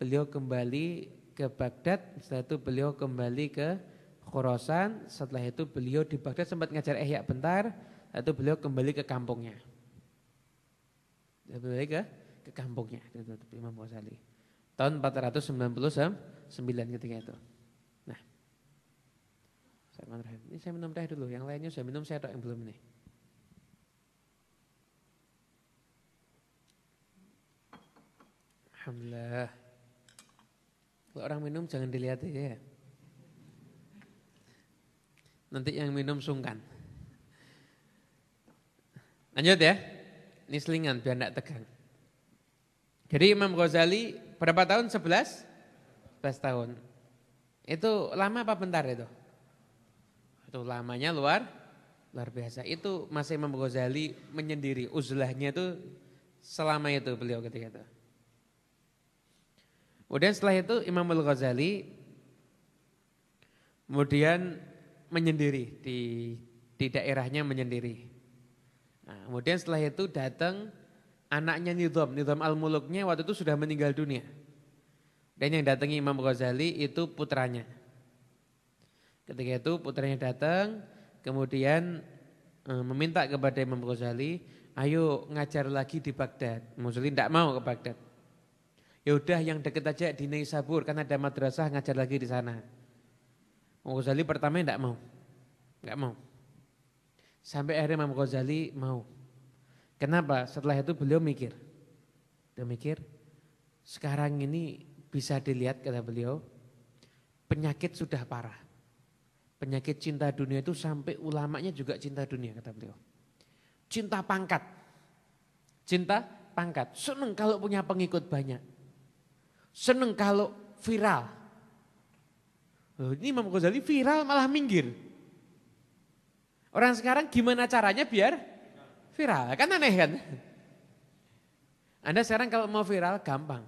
Beliau kembali ke Baghdad, setelah itu beliau kembali ke Khurasan, setelah itu beliau di Baghdad sempat ngajar Ihya bentar, setelah itu beliau kembali ke kampungnya. Kembali ke kampungnya, Imam Ghazali. Tahun 499 ketika itu. Nah, Ini saya minum teh dulu, yang lainnya sudah minum, saya tok yang belum nih. Alhamdulillah. Kalau orang minum jangan dilihat ya. Nanti yang minum sungkan. Lanjut ya. Ini selingan biar tidak tegang. Jadi Imam Ghazali berapa tahun? 11 tahun. Itu lama apa bentar itu? Itu lamanya luar biasa. Itu masa Imam Ghazali menyendiri. Uzlahnya itu selama itu beliau ketika itu. Kemudian setelah itu Imam Al-Ghazali kemudian menyendiri di daerahnya menyendiri. Nah, kemudian setelah itu datang anaknya Nizam Al-Muluknya waktu itu sudah meninggal dunia. Dan yang datangi Imam Ghazali itu putranya. Ketika itu putranya datang kemudian meminta kepada Imam Ghazali, ayo ngajar lagi di Baghdad. Imam Ghazali tidak mau ke Baghdad. Ya udah yang deket aja di Naisabur karena ada madrasah ngajar lagi di sana. Imam Ghazali pertama enggak mau. Sampai akhirnya Imam Ghazali mau. Kenapa? Setelah itu beliau mikir. Sekarang ini bisa dilihat kata beliau, penyakit sudah parah. Penyakit cinta dunia itu sampai ulamanya juga cinta dunia kata beliau. Cinta pangkat. Seneng kalau punya pengikut banyak. Seneng kalau viral. Ini Imam Ghazali viral malah minggir. Orang sekarang gimana caranya biar viral? Kan aneh kan? Anda sekarang kalau mau viral gampang.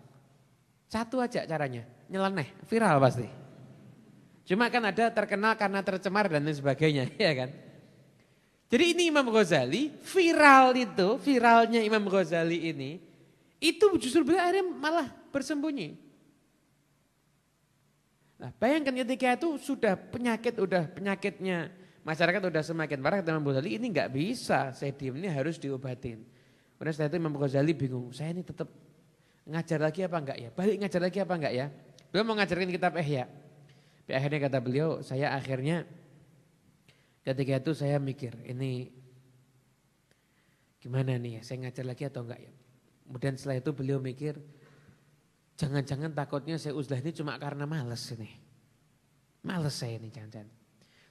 Satu aja caranya, nyeleneh, viral pasti. Cuma kan ada terkenal karena tercemar dan lain sebagainya, ya kan? Jadi ini Imam Ghazali, viralnya Imam Ghazali ini, itu justru beliau akhirnya malah bersembunyi. Nah, bayangkan ketika itu penyakitnya masyarakat udah semakin parah, kata Imam Ghazali ini nggak bisa, saya diem ini harus diobatin. Kemudian setelah itu Imam Ghazali bingung, saya ini tetap ngajar lagi apa enggak ya? Balik ngajar lagi apa enggak ya? Beliau mau ngajarin kitab Ihya. Akhirnya kata beliau, saya akhirnya ketika itu saya mikir, ini gimana nih ya, saya ngajar lagi atau enggak ya? Kemudian setelah itu beliau mikir, jangan-jangan takutnya saya uzlah ini cuma karena malas ini. Malas saya ini jangan-jangan.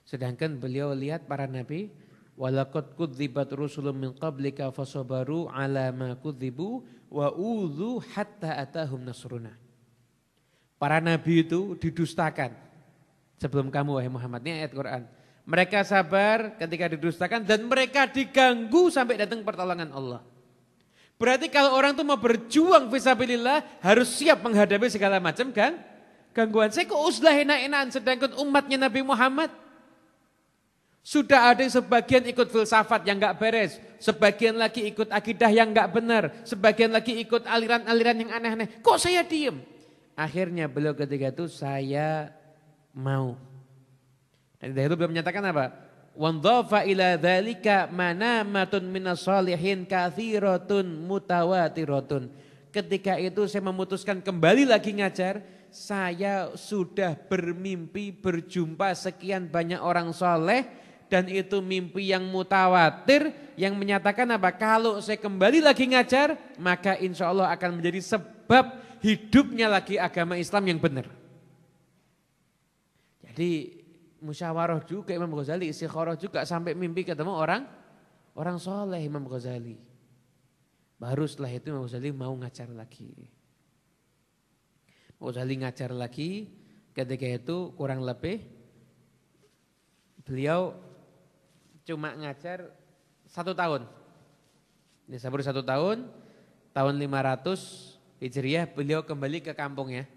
Sedangkan beliau lihat para nabi, walaqad kudzibat rusulun min qablika fasabaru ala ma kudzibu wa udzu hatta atahum nasruna. Para nabi itu didustakan sebelum kamu wahai Muhammad, ini ayat Quran. Mereka sabar ketika didustakan dan mereka diganggu sampai datang pertolongan Allah. Berarti kalau orang itu mau berjuang fisabilillah harus siap menghadapi segala macam kan gangguan. Saya kok uzlah enak-enakan sedangkan umatnya Nabi Muhammad sudah ada yang sebagian ikut filsafat yang enggak beres, sebagian lagi ikut akidah yang enggak benar, sebagian lagi ikut aliran-aliran yang aneh-aneh. Kok saya diem? Akhirnya beliau ketika itu saya mau. Dan dari itu beliau menyatakan apa? Wandhafa ila dzalika manamatun minas shalihin katsiratun mutawatiratun. Ketika itu saya memutuskan kembali lagi ngajar, saya sudah bermimpi berjumpa sekian banyak orang soleh dan itu mimpi yang mutawatir yang menyatakan apa? Kalau saya kembali lagi ngajar, maka insya Allah akan menjadi sebab hidupnya lagi agama Islam yang benar. Jadi musyawarah juga Imam Ghazali, istikharah juga sampai mimpi ketemu orang soleh Imam Ghazali. Baru setelah itu Imam Ghazali mau ngajar lagi. Imam Ghazali ngajar lagi, ketika itu kurang lebih beliau cuma ngajar 1 tahun. Ini sabur 1 tahun, tahun 500 Hijriah beliau kembali ke kampungnya.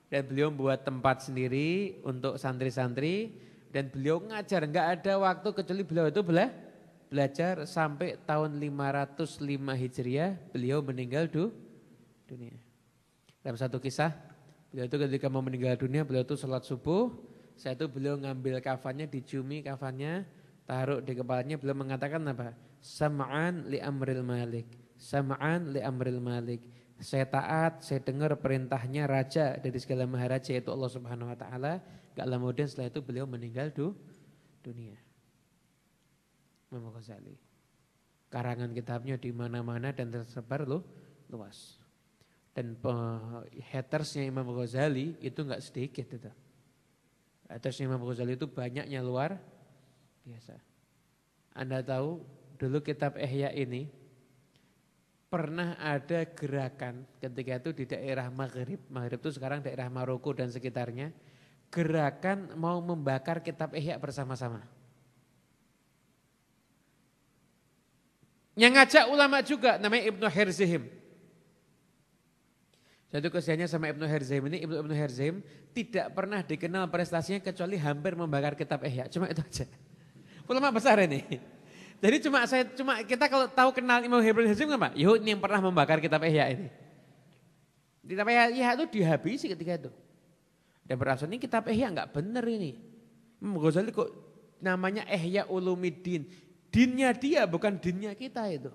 Dan beliau membuat tempat sendiri untuk santri-santri dan beliau ngajar, enggak ada waktu kecuali beliau itu belajar sampai tahun 505 Hijriah beliau meninggal dunia. Dalam satu kisah, beliau itu ketika mau meninggal dunia beliau itu sholat subuh, setelah itu beliau ngambil kafannya, diciumi kafannya, taruh di kepalanya, beliau mengatakan apa? Sam'an li amril malik, sam'an li amril malik. Saya taat, saya dengar perintahnya raja dari segala maharaja yaitu Allah Subhanahu wa taala. Enggak lama kemudian setelah itu beliau meninggal dunia. Imam Ghazali. Karangan kitabnya di mana-mana dan tersebar luas. Dan hatersnya Imam Ghazali itu enggak sedikit itu. Hatersnya Imam Ghazali itu banyaknya luar biasa. Anda tahu dulu kitab Ihya ini pernah ada gerakan ketika itu di daerah Maghrib. Maghrib itu sekarang daerah Maroko dan sekitarnya. Gerakan mau membakar kitab Ihya bersama-sama. Yang ngajak ulama juga namanya Ibnu Herzim. Satu kesiannya sama Ibnu Herzim ini, Ibnu Herzim tidak pernah dikenal prestasinya kecuali hampir membakar kitab Ihya. Cuma itu aja. Ulama besar ini. Jadi cuma kita kalau tahu kenal Imam Herzim kan Pak? Yuk ini yang pernah membakar kitab Ihya ini. Kitab Ihya itu dihabisi ketika itu. Dan berasal ini kitab Ihya enggak benar ini. Imam Ghazali kok namanya Ihya Ulumuddin. Dinnya dia bukan dinnya kita itu.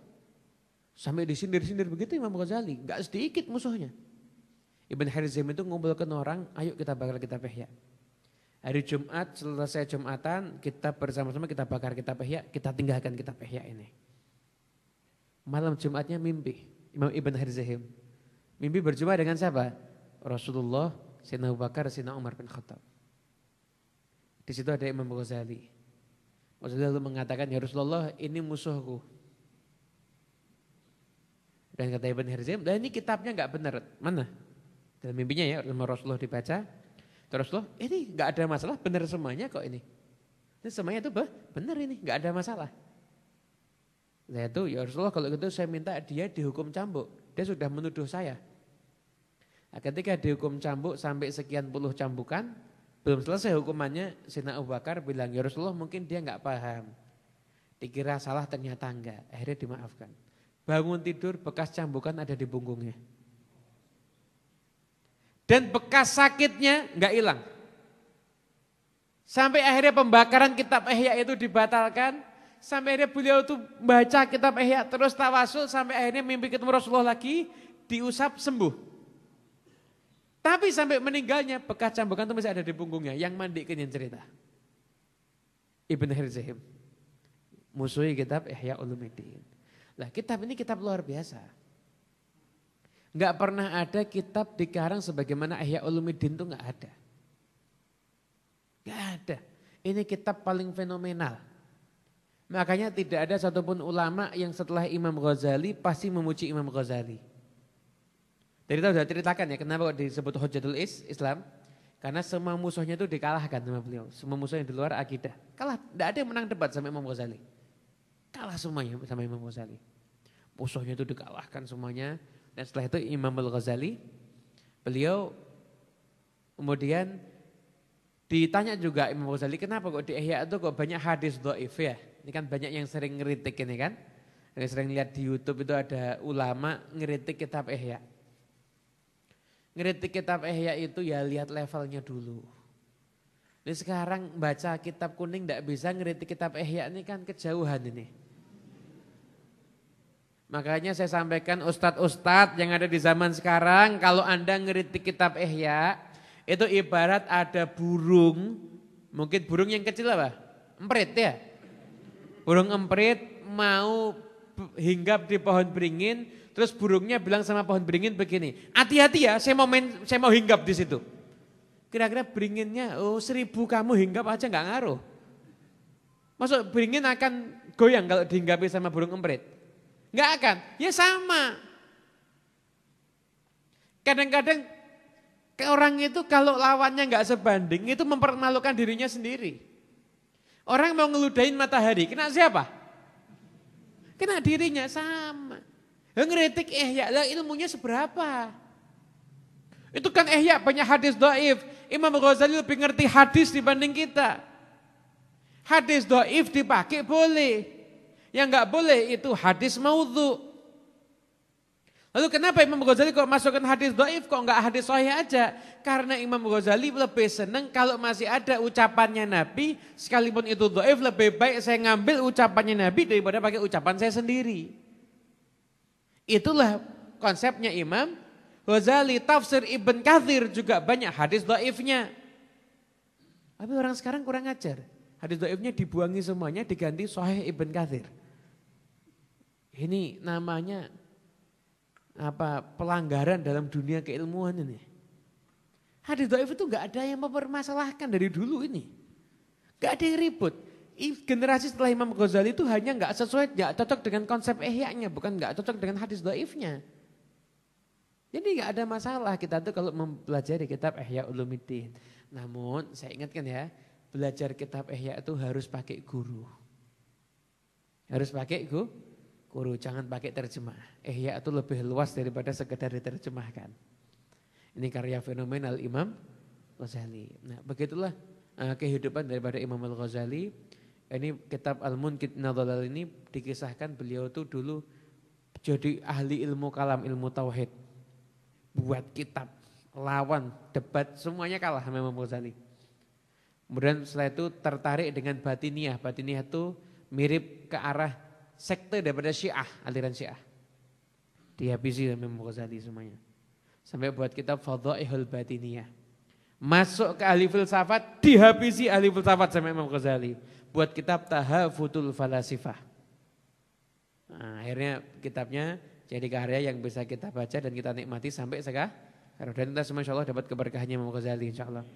Sampai disindir-sindir begitu Imam Ghazali. Enggak sedikit musuhnya. Ibn Herzim itu ngumpulkan orang, ayo kita bakar kitab Ihya. Hari Jumat selesai Jumatan kita bersama-sama kita bakar kitab Ihya, kita tinggalkan kitab Ihya ini. Malam Jumatnya mimpi Imam Ibn Herzim. Mimpi berjumpa dengan siapa? Rasulullah, Sayyidina Abu Bakar, Sayyidina Umar bin Khattab. Di situ ada Imam Ghazali. Rasulullah lalu mengatakan, ya Rasulullah ini musuhku. Dan kata Ibn Herzim, dan ini kitabnya enggak benar. Mana? Dalam mimpinya ya, Rasulullah dibaca. Terus loh, ini enggak ada masalah, benar semuanya kok ini. Ini semuanya itu benar ini, enggak ada masalah. Nah itu, ya Rasulullah kalau gitu saya minta dia dihukum cambuk. Dia sudah menuduh saya. Nah, ketika dihukum cambuk sampai sekian puluh cambukan, belum selesai hukumannya, Sayyidina Abu Bakar bilang, ya Rasulullah mungkin dia enggak paham. Dikira salah ternyata enggak, akhirnya dimaafkan. Bangun tidur bekas cambukan ada di punggungnya. Dan bekas sakitnya enggak hilang. Sampai akhirnya pembakaran kitab Ihya itu dibatalkan. Sampai akhirnya beliau itu baca kitab Ihya terus tawasul. Sampai akhirnya mimpi ketemu Rasulullah lagi, diusap sembuh. Tapi sampai meninggalnya bekas cambukan itu masih ada di punggungnya. Yang mandikan yang cerita. Ibn Herzim. Musuhi kitab Ihya Ulumuddin. Lah kitab ini kitab luar biasa. Enggak pernah ada kitab dikarang sebagaimana Ihya Ulumuddin itu enggak ada. Enggak ada. Ini kitab paling fenomenal. Makanya tidak ada satupun ulama yang setelah Imam Ghazali pasti memuji Imam Ghazali. Jadi kita sudah ceritakan ya kenapa kok disebut Hujjatul Islam. Karena semua musuhnya itu dikalahkan sama beliau. Semua musuh yang di luar akidah. Kalah, tidak ada yang menang debat sama Imam Ghazali. Kalah semuanya sama Imam Ghazali. Musuhnya itu dikalahkan semuanya. Dan setelah itu Imam Al-Ghazali, beliau kemudian ditanya juga Imam Ghazali, kenapa kok di Ihya itu kok banyak hadis dhaif ya? Ini kan banyak yang sering ngeritik ini kan. Yang sering lihat di YouTube itu ada ulama ngeritik kitab Ihya. Ngeritik kitab Ihya itu ya lihat levelnya dulu. Ini sekarang baca kitab kuning tidak bisa ngeritik kitab Ihya ini kan kejauhan ini. Makanya saya sampaikan ustadz-ustadz yang ada di zaman sekarang, kalau Anda ngeritik kitab Ihya, itu ibarat ada burung, mungkin burung yang kecil apa? Emprit ya? Burung emprit mau hinggap di pohon beringin, terus burungnya bilang sama pohon beringin begini, hati-hati ya, saya mau hinggap di situ. Kira-kira beringinnya, 1000 kamu hinggap aja nggak ngaruh. Masuk beringin akan goyang kalau dihinggapi sama burung emprit? Enggak akan, ya sama. Kadang-kadang orang itu kalau lawannya enggak sebanding itu mempermalukan dirinya sendiri. Orang mau ngeludahin matahari, kena siapa? Kena dirinya sama. Ngeritik Ihya, lah ilmunya seberapa? Itu kan Ihya banyak hadis dhaif. Imam Ghazali lebih ngerti hadis dibanding kita. Hadis dhaif dipakai boleh. Yang enggak boleh itu hadis maudhu. Lalu kenapa Imam Ghazali kok masukkan hadis dhaif kok enggak hadis sahih aja? Karena Imam Ghazali lebih senang kalau masih ada ucapannya Nabi, sekalipun itu dhaif lebih baik saya ngambil ucapannya Nabi daripada pakai ucapan saya sendiri. Itulah konsepnya Imam Ghazali. Tafsir Ibn Katsir juga banyak hadis dhaifnya. Tapi orang sekarang kurang ajar. Hadis dhaifnya dibuangi semuanya, diganti Sahih Ibn Katsir. Ini namanya pelanggaran dalam dunia keilmuan ini. Hadis dhaif itu enggak ada yang mempermasalahkan dari dulu ini. Enggak ada yang ribut. Generasi setelah Imam Ghazali itu hanya enggak cocok dengan konsep ihya-nya, bukan enggak cocok dengan hadis dhaifnya. Jadi enggak ada masalah kita tuh kalau mempelajari kitab Ihya Ulumuddin. Namun saya ingatkan ya, belajar kitab Ihya itu harus pakai guru. Harus pakai guru, jangan pakai terjemah. Ihya itu lebih luas daripada sekedar diterjemahkan. Ini karya fenomenal Imam Ghazali. Nah, begitulah kehidupan daripada Imam Al-Ghazali. Ini kitab Al-Munqidh Nadhalal ini dikisahkan beliau itu dulu jadi ahli ilmu kalam, ilmu tauhid. Buat kitab, lawan, debat, semuanya kalah sama Imam Ghazali. Kemudian setelah itu tertarik dengan batiniyah. Batiniyah itu mirip ke arah sekte daripada Syiah, aliran Syiah. Dihabisi oleh Imam Ghazali semuanya. Sampai buat kitab Fadhaihul Batiniyah. Masuk ke ahli filsafat, dihabisi ahli filsafat sama Imam Ghazali. Buat kitab Tahafutul Falasifah. Nah, akhirnya kitabnya jadi karya yang bisa kita baca dan kita nikmati sampai sekarang. Dan kita semua insya Allah dapat keberkahannya Imam Ghazali insya Allah.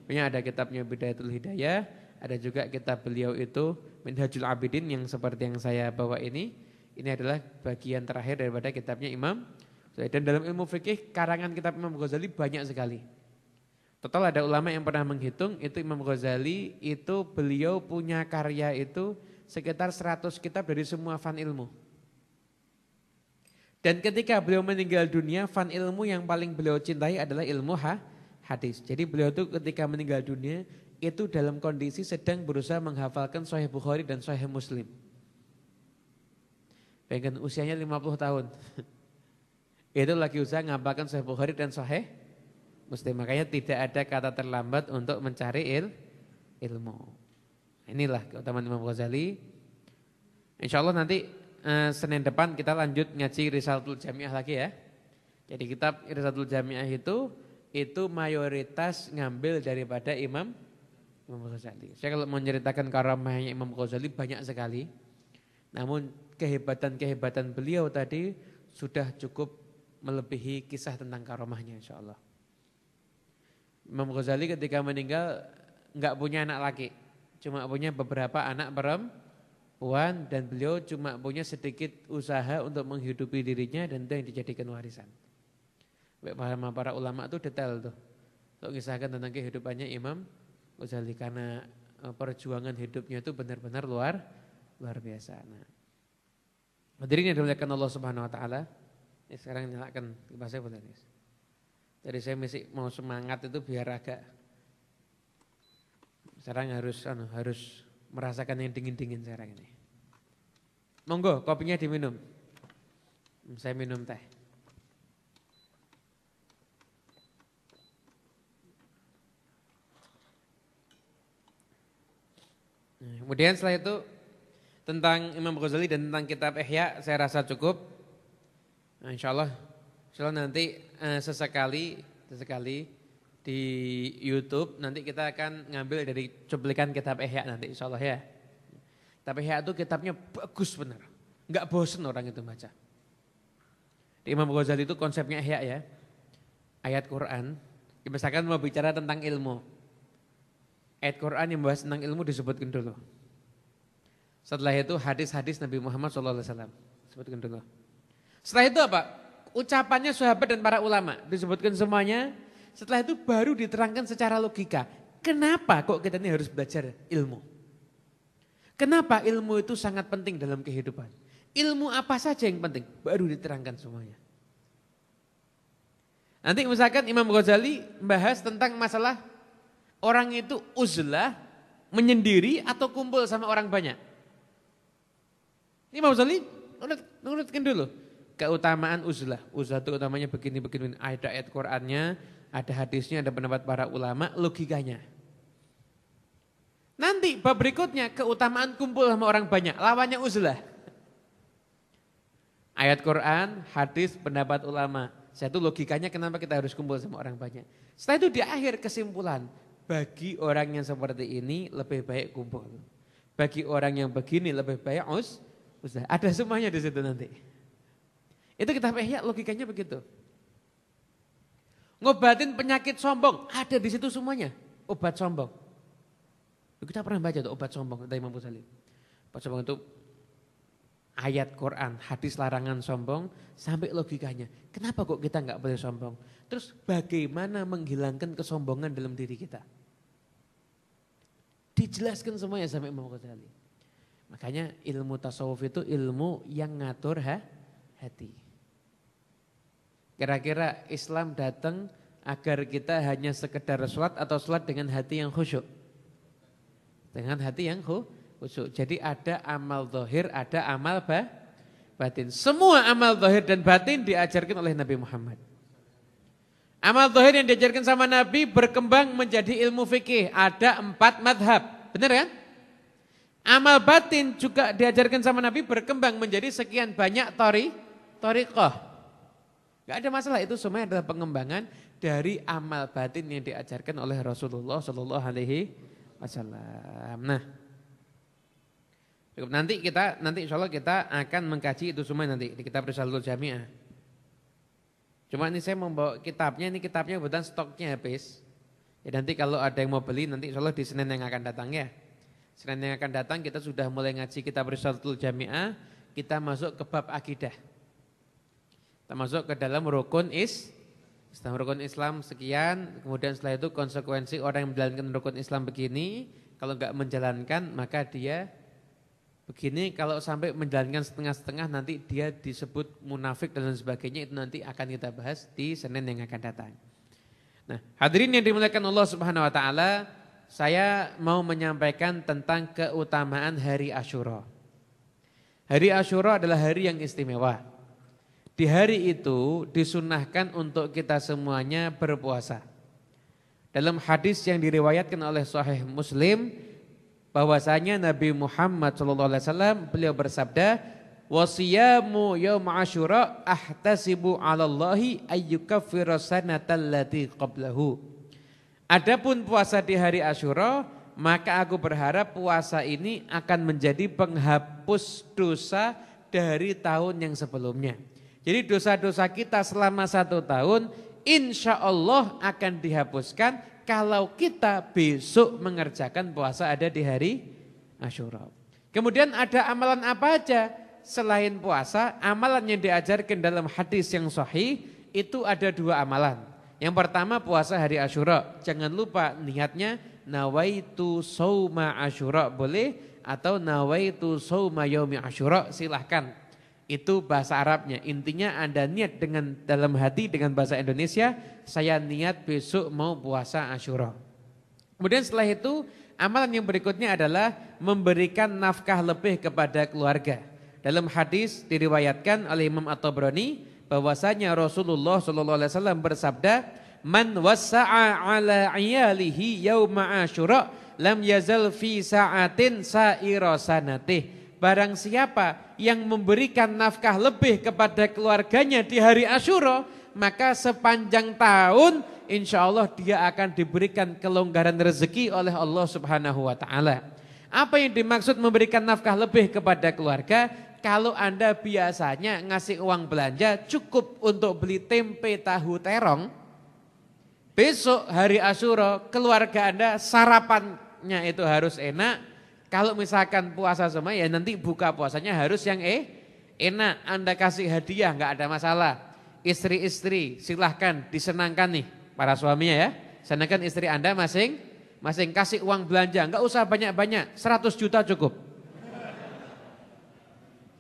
Punya ada kitabnya Bidayatul Hidayah, ada juga kitab beliau itu Minhajul Abidin yang seperti yang saya bawa ini. Ini adalah bagian terakhir daripada kitabnya Imam. Dan dalam ilmu fikih karangan kitab Imam Ghazali banyak sekali. Total ada ulama yang pernah menghitung itu Imam Ghazali itu beliau punya karya itu sekitar 100 kitab dari semua fan ilmu. Dan ketika beliau meninggal dunia, fan ilmu yang paling beliau cintai adalah ilmu hadis. Jadi beliau itu ketika meninggal dunia itu dalam kondisi sedang berusaha menghafalkan Sahih Bukhari dan Sahih Muslim. Bayangkan usianya 50 tahun. Itu lagi usaha menghafalkan Sahih Bukhari dan Sahih Muslim. Makanya tidak ada kata terlambat untuk mencari ilmu. Inilah keutamaan Imam Ghazali. Insya Allah nanti Senin depan kita lanjut ngaji Risalatul Jami'ah lagi ya. Jadi kitab Risalatul Jami'ah itu mayoritas ngambil daripada Imam Ghazali. Saya kalau mau menceritakan karamahnya Imam Ghazali banyak sekali. Namun kehebatan-kehebatan beliau tadi sudah cukup melebihi kisah tentang karamahnya insya Allah. Imam Ghazali ketika meninggal enggak punya anak laki, cuma punya beberapa anak perempuan dan beliau cuma punya sedikit usaha untuk menghidupi dirinya dan itu yang dijadikan warisan. Para ulama itu detail tuh untuk mengisahkan tentang kehidupannya Imam Ghazali karena perjuangan hidupnya itu benar-benar luar biasa. Nah, hadirin yang dimuliakan Allah Subhanahu Wa Taala, ini sekarang nyalakan kipas saya boleh nih. Jadi saya masih mau semangat itu biar agak sekarang harus merasakan yang dingin-dingin sekarang ini. Monggo kopinya diminum. Saya minum teh. Kemudian setelah itu tentang Imam Ghazali dan tentang kitab Ihya saya rasa cukup. Nah, insya Allah nanti sesekali di YouTube nanti kita akan ngambil dari cuplikan kitab Ihya nanti insya Allah ya. Kitab Ihya itu kitabnya bagus benar, nggak bosen orang itu baca. Di Imam Ghazali itu konsepnya Ihya ya, ayat Quran, misalkan mau bicara tentang ilmu, ayat Quran yang membahas tentang ilmu disebutkan dulu. Setelah itu hadis-hadis Nabi Muhammad SAW disebutkan dulu. Setelah itu apa? Ucapannya sahabat dan para ulama disebutkan semuanya. Setelah itu baru diterangkan secara logika. Kenapa kok kita ini harus belajar ilmu? Kenapa ilmu itu sangat penting dalam kehidupan? Ilmu apa saja yang penting? Baru diterangkan semuanya. Nanti misalkan Imam Ghazali membahas tentang masalah orang itu uzlah, menyendiri atau kumpul sama orang banyak. Imam Ghazali urutkan dulu. Keutamaan uzlah. Uzlah itu utamanya begini. Ada ayat Qur'annya, ada hadisnya, ada pendapat para ulama, logikanya. Nanti bab berikutnya keutamaan kumpul sama orang banyak, lawannya uzlah. Ayat Qur'an, hadis, pendapat ulama. Satu logikanya kenapa kita harus kumpul sama orang banyak. Setelah itu di akhir kesimpulan, bagi orang yang seperti ini lebih baik kumpul. Bagi orang yang begini lebih baik usah. Ada semuanya di situ nanti. Itu kitab Ihya logikanya begitu. Ngobatin penyakit sombong, ada di situ semuanya. Obat sombong. Kita pernah baca tuh obat sombong dari Imam Ghazali. Obat sombong itu ayat Quran, hadis larangan sombong, sampai logikanya. Kenapa kok kita nggak boleh sombong? Terus bagaimana menghilangkan kesombongan dalam diri kita? Dijelaskan semuanya sampai Imam Ghazali. Makanya ilmu tasawuf itu ilmu yang ngatur hati. Kira-kira Islam datang agar kita hanya sekedar sholat atau sholat dengan hati yang khusyuk. Dengan hati yang khusyuk. Jadi ada amal zahir, ada amal batin. Semua amal zahir dan batin diajarkan oleh Nabi Muhammad. Amal zahir yang diajarkan sama Nabi berkembang menjadi ilmu fikih. Ada 4 madhab. Benar kan? Amal batin juga diajarkan sama Nabi berkembang menjadi sekian banyak thariqah. Gak ada masalah, itu semuanya adalah pengembangan dari amal batin yang diajarkan oleh Rasulullah SAW. Nah, nanti insya Allah kita akan mengkaji itu semua nanti di kitab Risalatul Jami'ah. Cuma ini saya membawa kitabnya, ini kitabnya kebetulan stoknya habis. Ya nanti kalau ada yang mau beli nanti insya Allah di Senin yang akan datang ya. Senin yang akan datang kita sudah mulai ngaji kitab Risalatul Jami'ah, kita masuk ke bab akidah. Kita masuk ke dalam rukun Islam sekian, kemudian setelah itu konsekuensi orang yang menjalankan rukun Islam begini, kalau enggak menjalankan maka dia begini, kalau sampai menjalankan setengah-setengah nanti dia disebut munafik dan lain sebagainya, itu nanti akan kita bahas di Senin yang akan datang. Nah, hadirin yang dimuliakan Allah Subhanahu wa taala, saya mau menyampaikan tentang keutamaan hari Asyura. Hari Asyura adalah hari yang istimewa. Di hari itu disunahkan untuk kita semuanya berpuasa. Dalam hadis yang diriwayatkan oleh Sahih Muslim, bahwasanya Nabi Muhammad SAW beliau bersabda, wasiyamu yaum Asyura ahtasibu 'alallahi ayyukaffira sanatal lati qablahu. Adapun puasa di hari Asyura, maka aku berharap puasa ini akan menjadi penghapus dosa dari tahun yang sebelumnya. Jadi dosa-dosa kita selama 1 tahun insya Allah akan dihapuskan kalau kita besok mengerjakan puasa ada di hari Asyura. Kemudian ada amalan apa aja selain puasa? Amalan yang diajarkan dalam hadis yang sahih itu ada 2 amalan. Yang pertama puasa hari Asyura. Jangan lupa niatnya nawaitu shauma Asyura boleh, atau nawaitu shauma yaumi Asyura silahkan. Itu bahasa Arabnya. Intinya Anda niat dengan dalam hati dengan bahasa Indonesia, saya niat besok mau puasa Asyura. Kemudian setelah itu amalan yang berikutnya adalah memberikan nafkah lebih kepada keluarga. Dalam hadis diriwayatkan oleh Imam At-Tabrani bahwasanya Rasulullah SAW bersabda, man wassa'a ala iyalihi yauma Asyura lam yazal fi sa'atin sa'ira sanatih. Barang siapa yang memberikan nafkah lebih kepada keluarganya di hari Asyura, maka sepanjang tahun insya Allah dia akan diberikan kelonggaran rezeki oleh Allah Subhanahu wa taala. Apa yang dimaksud memberikan nafkah lebih kepada keluarga? Kalau Anda biasanya ngasih uang belanja cukup untuk beli tempe tahu terong, besok hari Asyura keluarga Anda sarapannya itu harus enak. Kalau misalkan puasa semua ya nanti buka puasanya harus yang enak. Anda kasih hadiah nggak ada masalah. Istri-istri silahkan disenangkan nih para suaminya ya. Senangkan istri Anda masing-masing kasih uang belanja, nggak usah banyak-banyak, 100 juta cukup.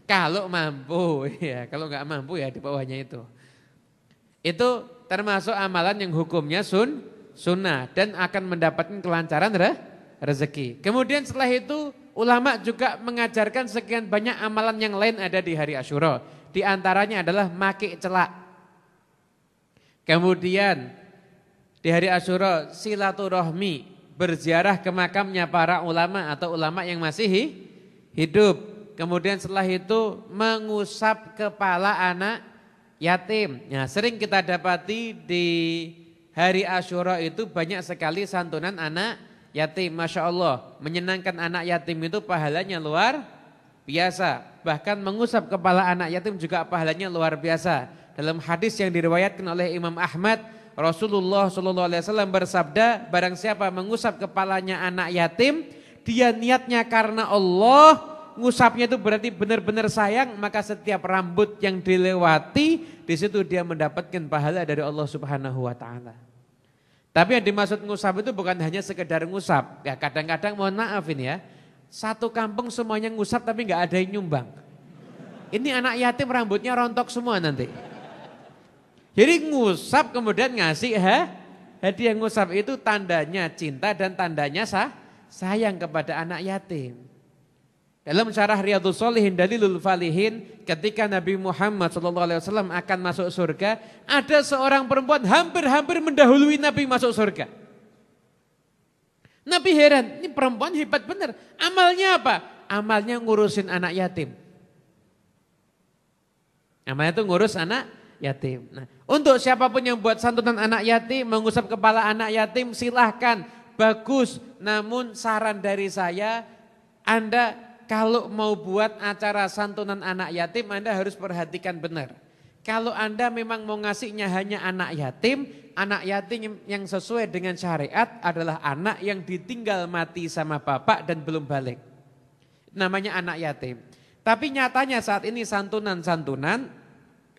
Kalau mampu ya, kalau nggak mampu ya di bawahnya itu. Itu termasuk amalan yang hukumnya sunnah dan akan mendapatkan kelancaran rezeki. Kemudian setelah itu ulama juga mengajarkan sekian banyak amalan yang lain ada di hari Asyura. Di antaranya adalah maki celak. Kemudian di hari Asyura silaturahmi, berziarah ke makamnya para ulama atau ulama yang masih hidup. Kemudian setelah itu mengusap kepala anak yatim. Nah, sering kita dapati di hari Asyura itu banyak sekali santunan anak yatim. Masya Allah, menyenangkan anak yatim itu pahalanya luar biasa. Bahkan mengusap kepala anak yatim juga pahalanya luar biasa. Dalam hadis yang diriwayatkan oleh Imam Ahmad, Rasulullah SAW bersabda, barang siapa mengusap kepalanya anak yatim, dia niatnya karena Allah, ngusapnya itu berarti benar-benar sayang, maka setiap rambut yang dilewati, di situ dia mendapatkan pahala dari Allah Subhanahu wa taala. Tapi yang dimaksud ngusap itu bukan hanya sekedar ngusap. Ya kadang-kadang mohon maaf ini ya, satu kampung semuanya ngusap tapi nggak ada yang nyumbang. Ini anak yatim rambutnya rontok semua nanti. Jadi ngusap kemudian ngasih hadiah. Ngusap itu tandanya cinta dan tandanya sayang kepada anak yatim. Dalam syarah Riyadhus Shalihin Dalilul Falihin, ketika Nabi Muhammad SAW akan masuk surga, ada seorang perempuan hampir-hampir mendahului Nabi masuk surga. Nabi heran, ini perempuan hebat benar. Amalnya apa? Amalnya ngurusin anak yatim. Amalnya itu ngurus anak yatim. Nah, untuk siapapun yang buat santunan anak yatim, mengusap kepala anak yatim, silahkan, bagus. Namun saran dari saya, Anda kalau mau buat acara santunan anak yatim, Anda harus perhatikan benar. Kalau Anda memang mau ngasihnya hanya anak yatim yang sesuai dengan syariat adalah anak yang ditinggal mati sama bapak dan belum balik. Namanya anak yatim. Tapi nyatanya saat ini santunan-santunan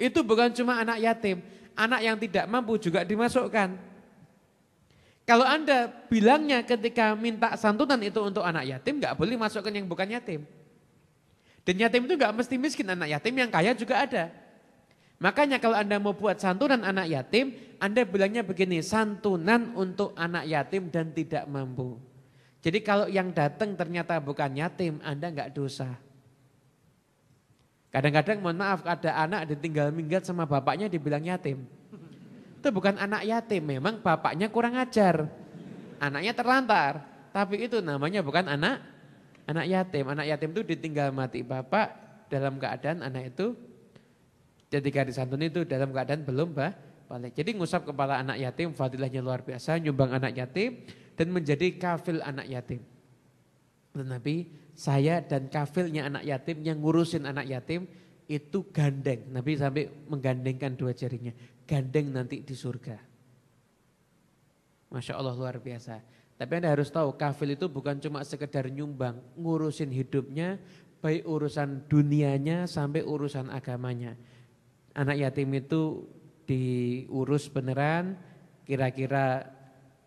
itu bukan cuma anak yatim. Anak yang tidak mampu juga dimasukkan. Kalau Anda bilangnya ketika minta santunan itu untuk anak yatim, nggak boleh masukkan yang bukan yatim. Dan yatim itu nggak mesti miskin, anak yatim yang kaya juga ada. Makanya kalau Anda mau buat santunan anak yatim, Anda bilangnya begini, santunan untuk anak yatim dan tidak mampu. Jadi kalau yang datang ternyata bukan yatim, Anda nggak dosa. Kadang-kadang mohon maaf ada anak ditinggal minggat sama bapaknya dibilang yatim. Itu bukan anak yatim, memang bapaknya kurang ajar. Anaknya terlantar, tapi itu namanya bukan anak yatim. Anak yatim itu ditinggal mati bapak dalam keadaan anak itu ketika disantuni itu dalam keadaan belum balik. Jadi ngusap kepala anak yatim fadilahnya luar biasa, nyumbang anak yatim dan menjadi kafil anak yatim. Dan Nabi, saya dan kafilnya anak yatim yang ngurusin anak yatim itu gandeng. Nabi sampai menggandengkan dua jarinya. Gandeng nanti di surga. Masya Allah luar biasa. Tapi Anda harus tahu kafil itu bukan cuma sekedar nyumbang. Ngurusin hidupnya, baik urusan dunianya sampai urusan agamanya. Anak yatim itu diurus beneran, kira-kira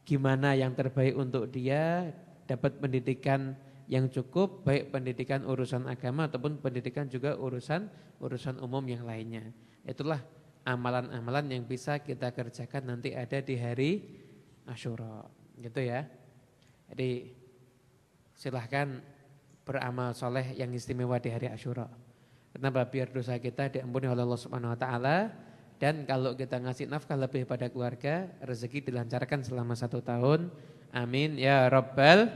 gimana yang terbaik untuk dia, dapat pendidikan yang cukup, baik pendidikan urusan agama ataupun pendidikan juga urusan umum yang lainnya. Itulah amalan-amalan yang bisa kita kerjakan nanti ada di hari Asyura, gitu ya. Jadi silahkan beramal soleh yang istimewa di hari Asyura. Kenapa? Biar dosa kita diampuni oleh Allah Subhanahu Wa Taala. Dan kalau kita ngasih nafkah lebih pada keluarga, rezeki dilancarkan selama 1 tahun. Amin ya Rabbal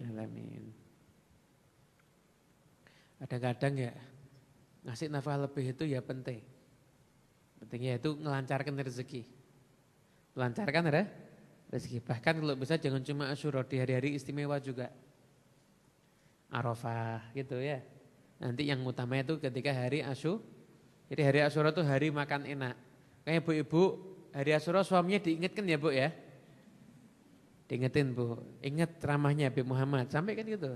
Alamin. Kadang-kadang ya ngasih nafkah lebih itu ya penting. Pentingnya itu melancarkan rezeki. Melancarkan rezeki. Bahkan kalau bisa jangan cuma Asyura, di hari-hari istimewa juga. Arafah gitu ya. Nanti yang utama itu ketika hari Asyura. Jadi hari Asyura itu hari makan enak. Kayak ibu-ibu hari Asyura suaminya diingatkan ya Bu ya. Diingetin Bu. Ingat ceramahnya Habib Muhammad. Sampai kan gitu.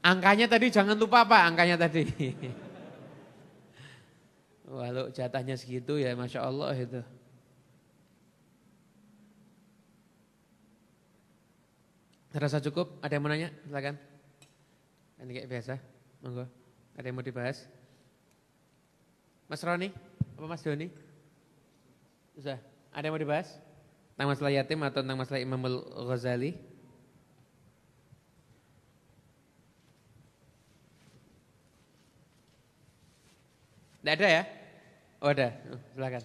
Angkanya tadi jangan lupa Pak, angkanya tadi. Walau jatahnya segitu ya Masya Allah itu. Terasa cukup? Ada yang mau nanya? Silakan. Ini kayak biasa. Monggo. Ada yang mau dibahas? Mas Roni? Apa Mas Doni? Bisa. Ada yang mau dibahas? Tentang masalah yatim atau tentang masalah Imamul Ghazali? Tidak ada ya? Oh ada, silakan.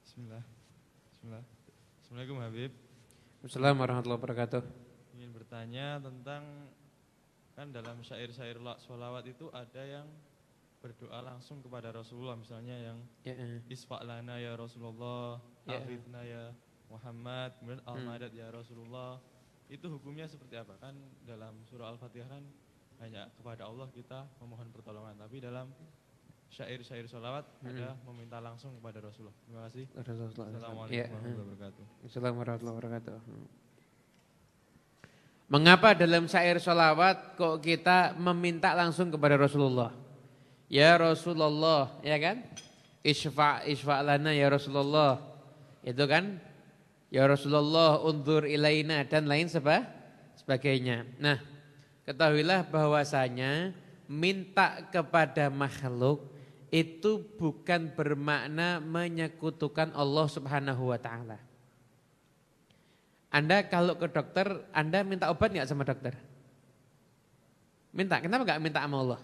Bismillah. Assalamualaikum Habib. Assalamualaikum warahmatullahi wabarakatuh. Ingin bertanya tentang kan dalam syair-syair sholawat itu ada yang berdoa langsung kepada Rasulullah, misalnya yang isfa' lana ya Rasulullah, aghithna ya Muhammad, kemudian al-madad ya Rasulullah. Itu hukumnya seperti apa? Kan dalam surah Al-Fatihah kan hanya kepada Allah kita memohon pertolongan, tapi dalam syair-syair sholawat ada meminta langsung kepada Rasulullah. Terima kasih. Assalamualaikum warahmatullahi wabarakatuh. Assalamualaikum warahmatullahi wabarakatuh. Mengapa dalam syair sholawat kok kita meminta langsung kepada Rasulullah? Ya Rasulullah, ya kan? Isfa' lana ya Rasulullah. Itu kan? Ya Rasulullah unzur ilaina dan lain sebagainya. Nah, ketahuilah bahwasanya minta kepada makhluk itu bukan bermakna menyekutukan Allah Subhanahu wa taala. Anda kalau ke dokter, Anda minta obat enggak sama dokter? Minta, kenapa enggak minta sama Allah?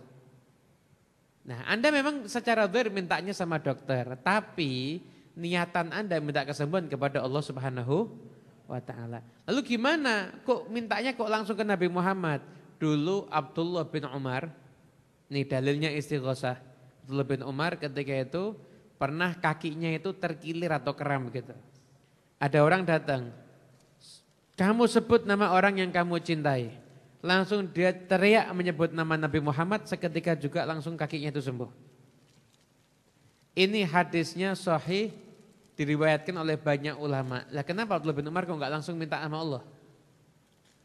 Nah, Anda memang secara zahir mintanya sama dokter, tapi niatan Anda minta kesembuhan kepada Allah Subhanahu wa taala. Lalu gimana? Kok mintanya kok langsung ke Nabi Muhammad? Dulu Abdullah bin Umar, nih dalilnya istighosah. Abdullah bin Umar ketika itu pernah kakinya itu terkilir atau kram gitu. Ada orang datang, kamu sebut nama orang yang kamu cintai. Langsung dia teriak menyebut nama Nabi Muhammad, seketika juga langsung kakinya itu sembuh. Ini hadisnya sahih, diriwayatkan oleh banyak ulama. Lah kenapa Abdullah bin Umar kok enggak langsung minta sama Allah?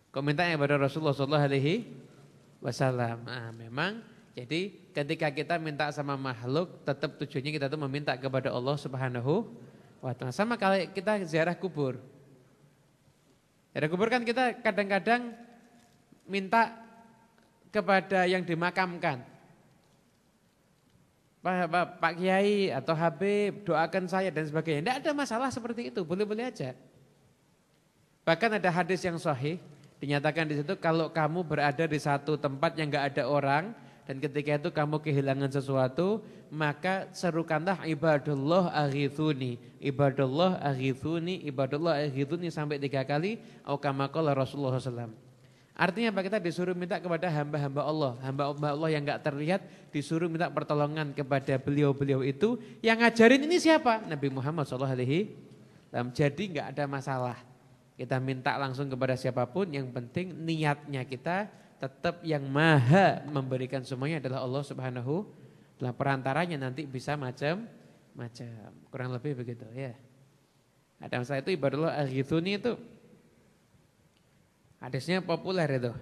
Kok mintanya kepada Rasulullah sallallahu alaihi wasallam? Nah, memang jadi ketika kita minta sama makhluk, tetap tujuannya kita tuh meminta kepada Allah Subhanahu wa taala. Sama kalau kita ziarah kubur. Ziarah kubur kan kita kadang-kadang minta kepada yang dimakamkan. Pak Kiai atau Habib doakan saya dan sebagainya. Tidak ada masalah seperti itu, boleh-boleh aja. Bahkan ada hadis yang sahih, dinyatakan di situ kalau kamu berada di satu tempat yang enggak ada orang dan ketika itu kamu kehilangan sesuatu, maka serukanlah ibadullah aghithuni, ibadullah aghithuni, ibadullah aghithuni sampai 3 kali. Atau kama qala Rasulullah SAW. Artinya apa? Kita disuruh minta kepada hamba-hamba Allah. Hamba-hamba Allah yang enggak terlihat disuruh minta pertolongan kepada beliau-beliau itu. Yang ngajarin ini siapa? Nabi Muhammad SAW. Jadi enggak ada masalah. Kita minta langsung kepada siapapun, yang penting niatnya kita tetap yang maha memberikan semuanya adalah Allah Subhanahu. Dalam perantaranya nanti bisa macam-macam. Kurang lebih begitu ya. Ada masalah itu ibadullah aghithuni itu. Hadisnya populer itu.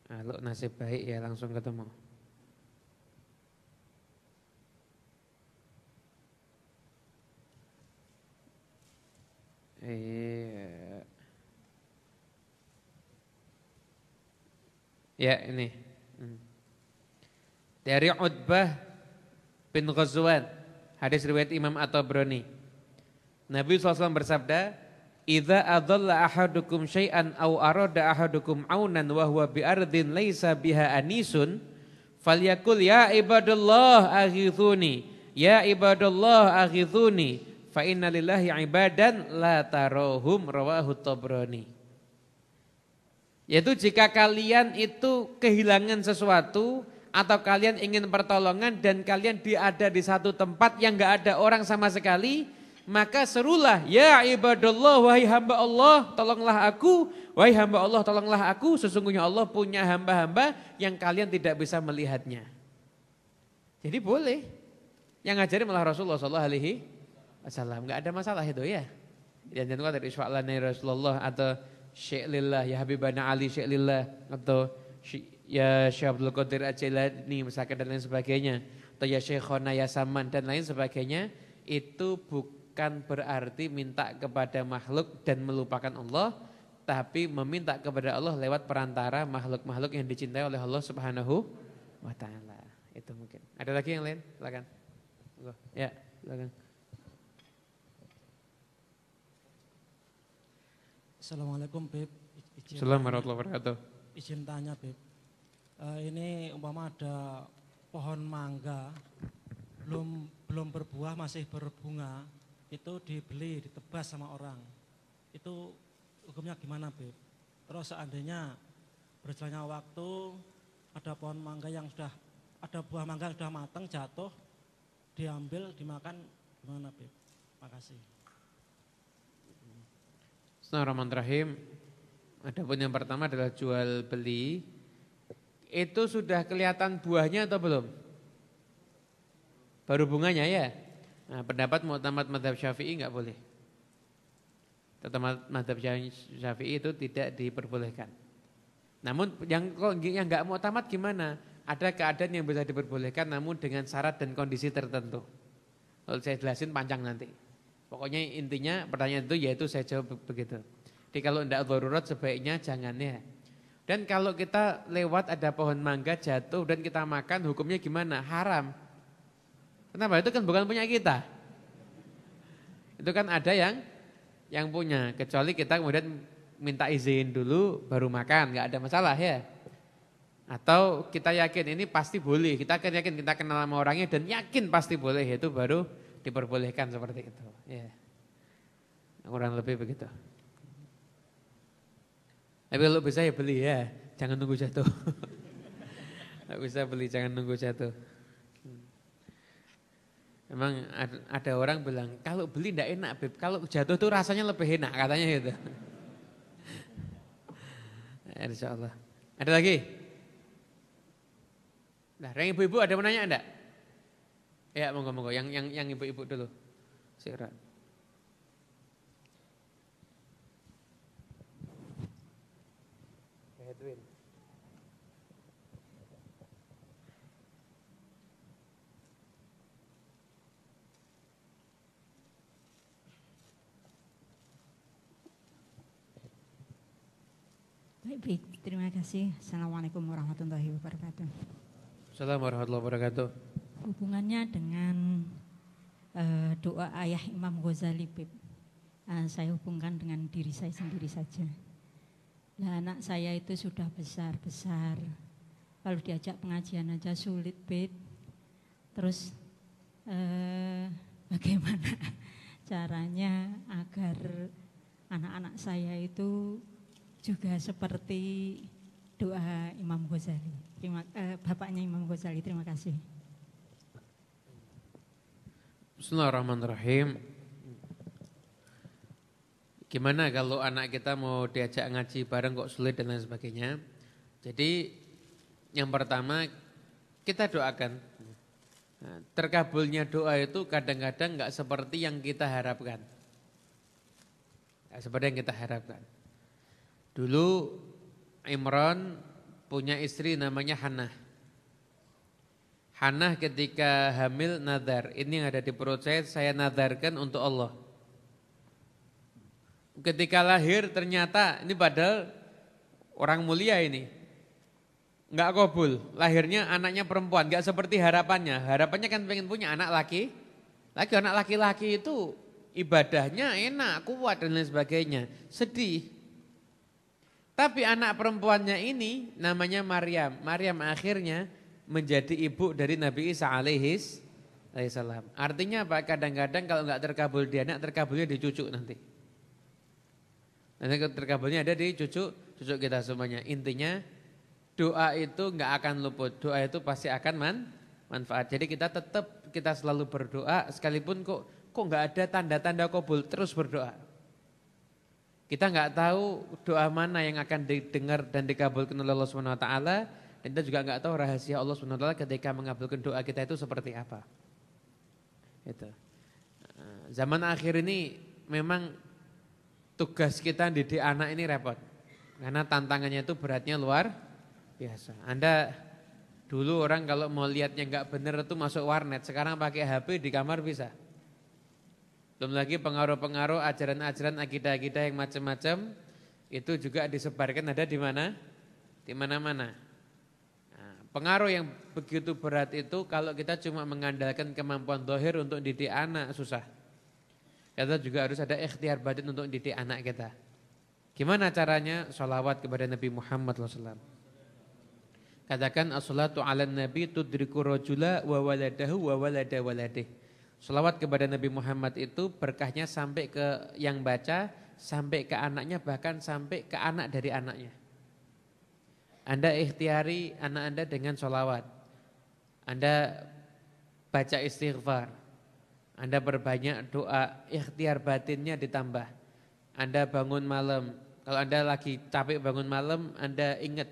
Kalau nasib baik ya langsung ketemu. Ya ini. Dari Utbah bin Ghazwan, hadis riwayat Imam At-Tabrani. Nabi SAW bersabda, idza adalla ahadukum syai'an aw arada ahadukum aunan wa huwa bi ardin laisa biha anisun falyakul ya ibadallah aghithuni ya ibadallah aghithuni fa inna lillahi ibadan la tarahum rawahu Tabrani. Yaitu jika kalian itu kehilangan sesuatu atau kalian ingin pertolongan dan kalian ada di satu tempat yang enggak ada orang sama sekali, maka serulah, ya ibadallah, wahai hamba Allah, tolonglah aku, wahai hamba Allah, tolonglah aku, sesungguhnya Allah punya hamba-hamba yang kalian tidak bisa melihatnya. Jadi boleh, yang ngajarin malah Rasulullah SAW, enggak ada masalah itu ya. Dan jangan lupa dari isfa'lana ya Rasulullah, atau Syekh Lillah, ya Habibana Ali Syekh Lillah, atau ya Syekh Abdul Qadir Al-Jailani misalkan dan lain sebagainya, atau ya Syekhona ya Saman dan lain sebagainya, itu bukan berarti minta kepada makhluk dan melupakan Allah, tapi meminta kepada Allah lewat perantara makhluk-makhluk yang dicintai oleh Allah Subhanahu wa taala. Itu mungkin. Ada lagi yang lain? Silakan. Ya, silakan. Assalamualaikum Beb. Assalamualaikum warahmatullahi wabarakatuh. Izin tanya Beb. Ini umpama ada pohon mangga belum berbuah masih berbunga, itu dibeli, ditebas sama orang. Itu hukumnya gimana Beb? Terus seandainya berjalannya waktu ada pohon mangga yang sudah ada buah mangga yang sudah matang jatuh, diambil dimakan, gimana Beb? Makasih. Bismillahirrahmanirrahim. Adapun yang pertama adalah jual beli. Itu sudah kelihatan buahnya atau belum? Baru bunganya ya. Nah, pendapat mu'tamad mazhab Syafi'i enggak boleh. Tetap mazhab Syafi'i itu tidak diperbolehkan. Namun yang enggak mu'tamad gimana? Ada keadaan yang bisa diperbolehkan namun dengan syarat dan kondisi tertentu. Kalau saya jelasin panjang nanti. Pokoknya intinya pertanyaan itu yaitu saya jawab begitu. Jadi kalau enggak darurat sebaiknya jangan ya. Dan kalau kita lewat ada pohon mangga jatuh dan kita makan hukumnya gimana? Haram. Kenapa? Itu kan bukan punya kita. Itu kan ada yang punya. Kecuali kita kemudian minta izin dulu baru makan, nggak ada masalah ya. Atau kita yakin ini pasti boleh. Kita kan yakin kita kenal sama orangnya dan yakin pasti boleh, itu baru diperbolehkan seperti itu. Ya. Kurang lebih begitu. Tapi kalau bisa ya beli ya, jangan nunggu jatuh. Kalau bisa beli, jangan nunggu jatuh. Emang ada orang bilang, kalau beli enggak enak Beb, kalau jatuh tuh rasanya lebih enak katanya gitu. Insyaallah. Ada lagi? Nah, yang ibu-ibu ada menanya enggak? Ya, monggo-monggo, yang ibu-ibu dulu. Silakan. Edwin. Baik, terima kasih. Assalamualaikum warahmatullahi wabarakatuh. Assalamualaikum warahmatullahi wabarakatuh. Hubungannya dengan doa ayah Imam Ghazali, saya hubungkan dengan diri saya sendiri saja. Nah, anak saya itu sudah besar-besar, kalau diajak pengajian aja sulit, Beb. Terus bagaimana caranya agar anak-anak saya itu juga seperti doa Imam Ghazali, bapaknya Imam Ghazali. Terima kasih. Bismillahirrahmanirrahim. Gimana kalau anak kita mau diajak ngaji bareng kok sulit dan lain sebagainya. Jadi yang pertama kita doakan. Nah, terkabulnya doa itu kadang-kadang enggak seperti yang kita harapkan. Enggak seperti yang kita harapkan. Dulu Imran punya istri namanya Hannah. Hannah ketika hamil nadar, ini yang ada di perut saya nadarkan untuk Allah. Ketika lahir ternyata ini padahal orang mulia ini. Enggak kabul, lahirnya anaknya perempuan, enggak seperti harapannya. Harapannya kan pengen punya anak laki. Anak laki-laki itu ibadahnya enak, kuat dan lain sebagainya. Sedih. Tapi anak perempuannya ini namanya Maryam. Maryam akhirnya menjadi ibu dari Nabi Isa alaihissalam. Artinya apa? Kadang-kadang kalau enggak terkabul di anak, terkabulnya di cucu nanti. Nanti terkabulnya ada di cucu kita semuanya. Intinya doa itu enggak akan luput. Doa itu pasti akan manfaat. Jadi kita selalu berdoa sekalipun kok enggak ada tanda-tanda kabul, terus berdoa. Kita enggak tahu doa mana yang akan didengar dan dikabulkan oleh Allah Subhanahu wa taala, dan kita juga enggak tahu rahasia Allah Subhanahu wa taala ketika mengabulkan doa kita itu seperti apa. Itu. Zaman akhir ini memang tugas kita didik anak ini repot. Karena tantangannya itu beratnya luar biasa. Anda dulu orang kalau mau lihatnya enggak benar itu masuk warnet, sekarang pakai HP di kamar bisa. Belum lagi pengaruh-pengaruh ajaran-ajaran akidah-akidah yang macam-macam itu juga disebarkan ada di mana? Di mana-mana. Nah, pengaruh yang begitu berat itu kalau kita cuma mengandalkan kemampuan zahir untuk didik anak susah. Kita juga harus ada ikhtiar batin untuk didik anak kita. Gimana caranya? Sholawat kepada Nabi Muhammad SAW. Katakan as-salatu ala nabi tudriku rajula wa waladahu wa walada waladih. Sholawat kepada Nabi Muhammad itu berkahnya sampai ke yang baca sampai ke anaknya, bahkan sampai ke anak dari anaknya. Anda ikhtiari anak Anda dengan sholawat. Anda baca istighfar. Anda berbanyak doa, ikhtiar batinnya ditambah. Anda bangun malam, kalau Anda lagi capek bangun malam, Anda ingat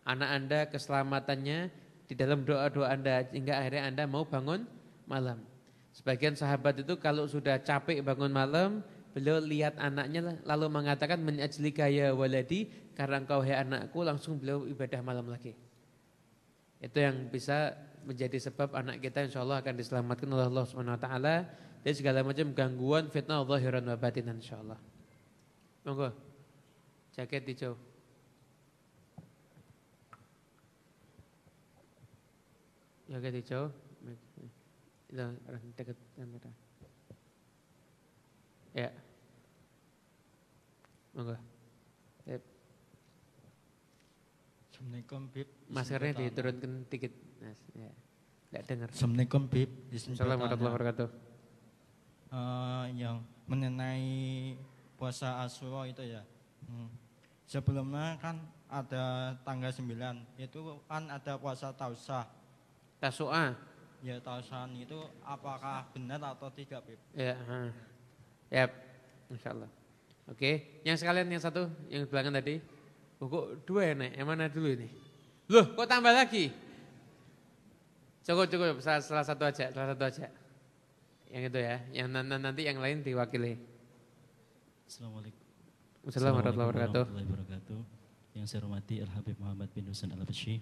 anak Anda keselamatannya di dalam doa-doa Anda, hingga akhirnya Anda mau bangun malam. Sebagian sahabat itu kalau sudah capek bangun malam, beliau lihat anaknya lalu mengatakan min ajlika ya waladi, karena engkau hai anakku, langsung beliau ibadah malam lagi. Itu yang bisa menjadi sebab anak kita insyaallah akan diselamatkan oleh Allah Subhanahu wa taala dari segala macam gangguan, fitnah zahiran wa batinan insyaallah. Monggo. Jaket hijau. Jaket hijau. Itu dekat kamera. Ya. Monggo. Assalamualaikum Bib. Maskernya diturunkan dikit. Mas, ya. Enggak dengar. Assalamualaikum Bib. Assalamualaikum warahmatullahi wabarakatuh. Yang mengenai puasa Asyura itu ya. Sebelumnya kan ada tanggal 9, itu kan ada puasa Tausah. Tasu'a. Ya Tausahan itu apakah benar atau tidak Bib? Ya, ya, insyaallah. Oke, yang sekalian yang satu, yang belakang tadi. Kok dua ya Nek? Yang mana dulu ini? Loh, kok tambah lagi? Cukup, salah satu aja. Yang itu ya, yang nanti yang lain diwakili. Assalamualaikum. Assalamualaikum warahmatullahi wabarakatuh. Yang saya hormati Al-Habib Muhammad bin Husain Al-Basyi.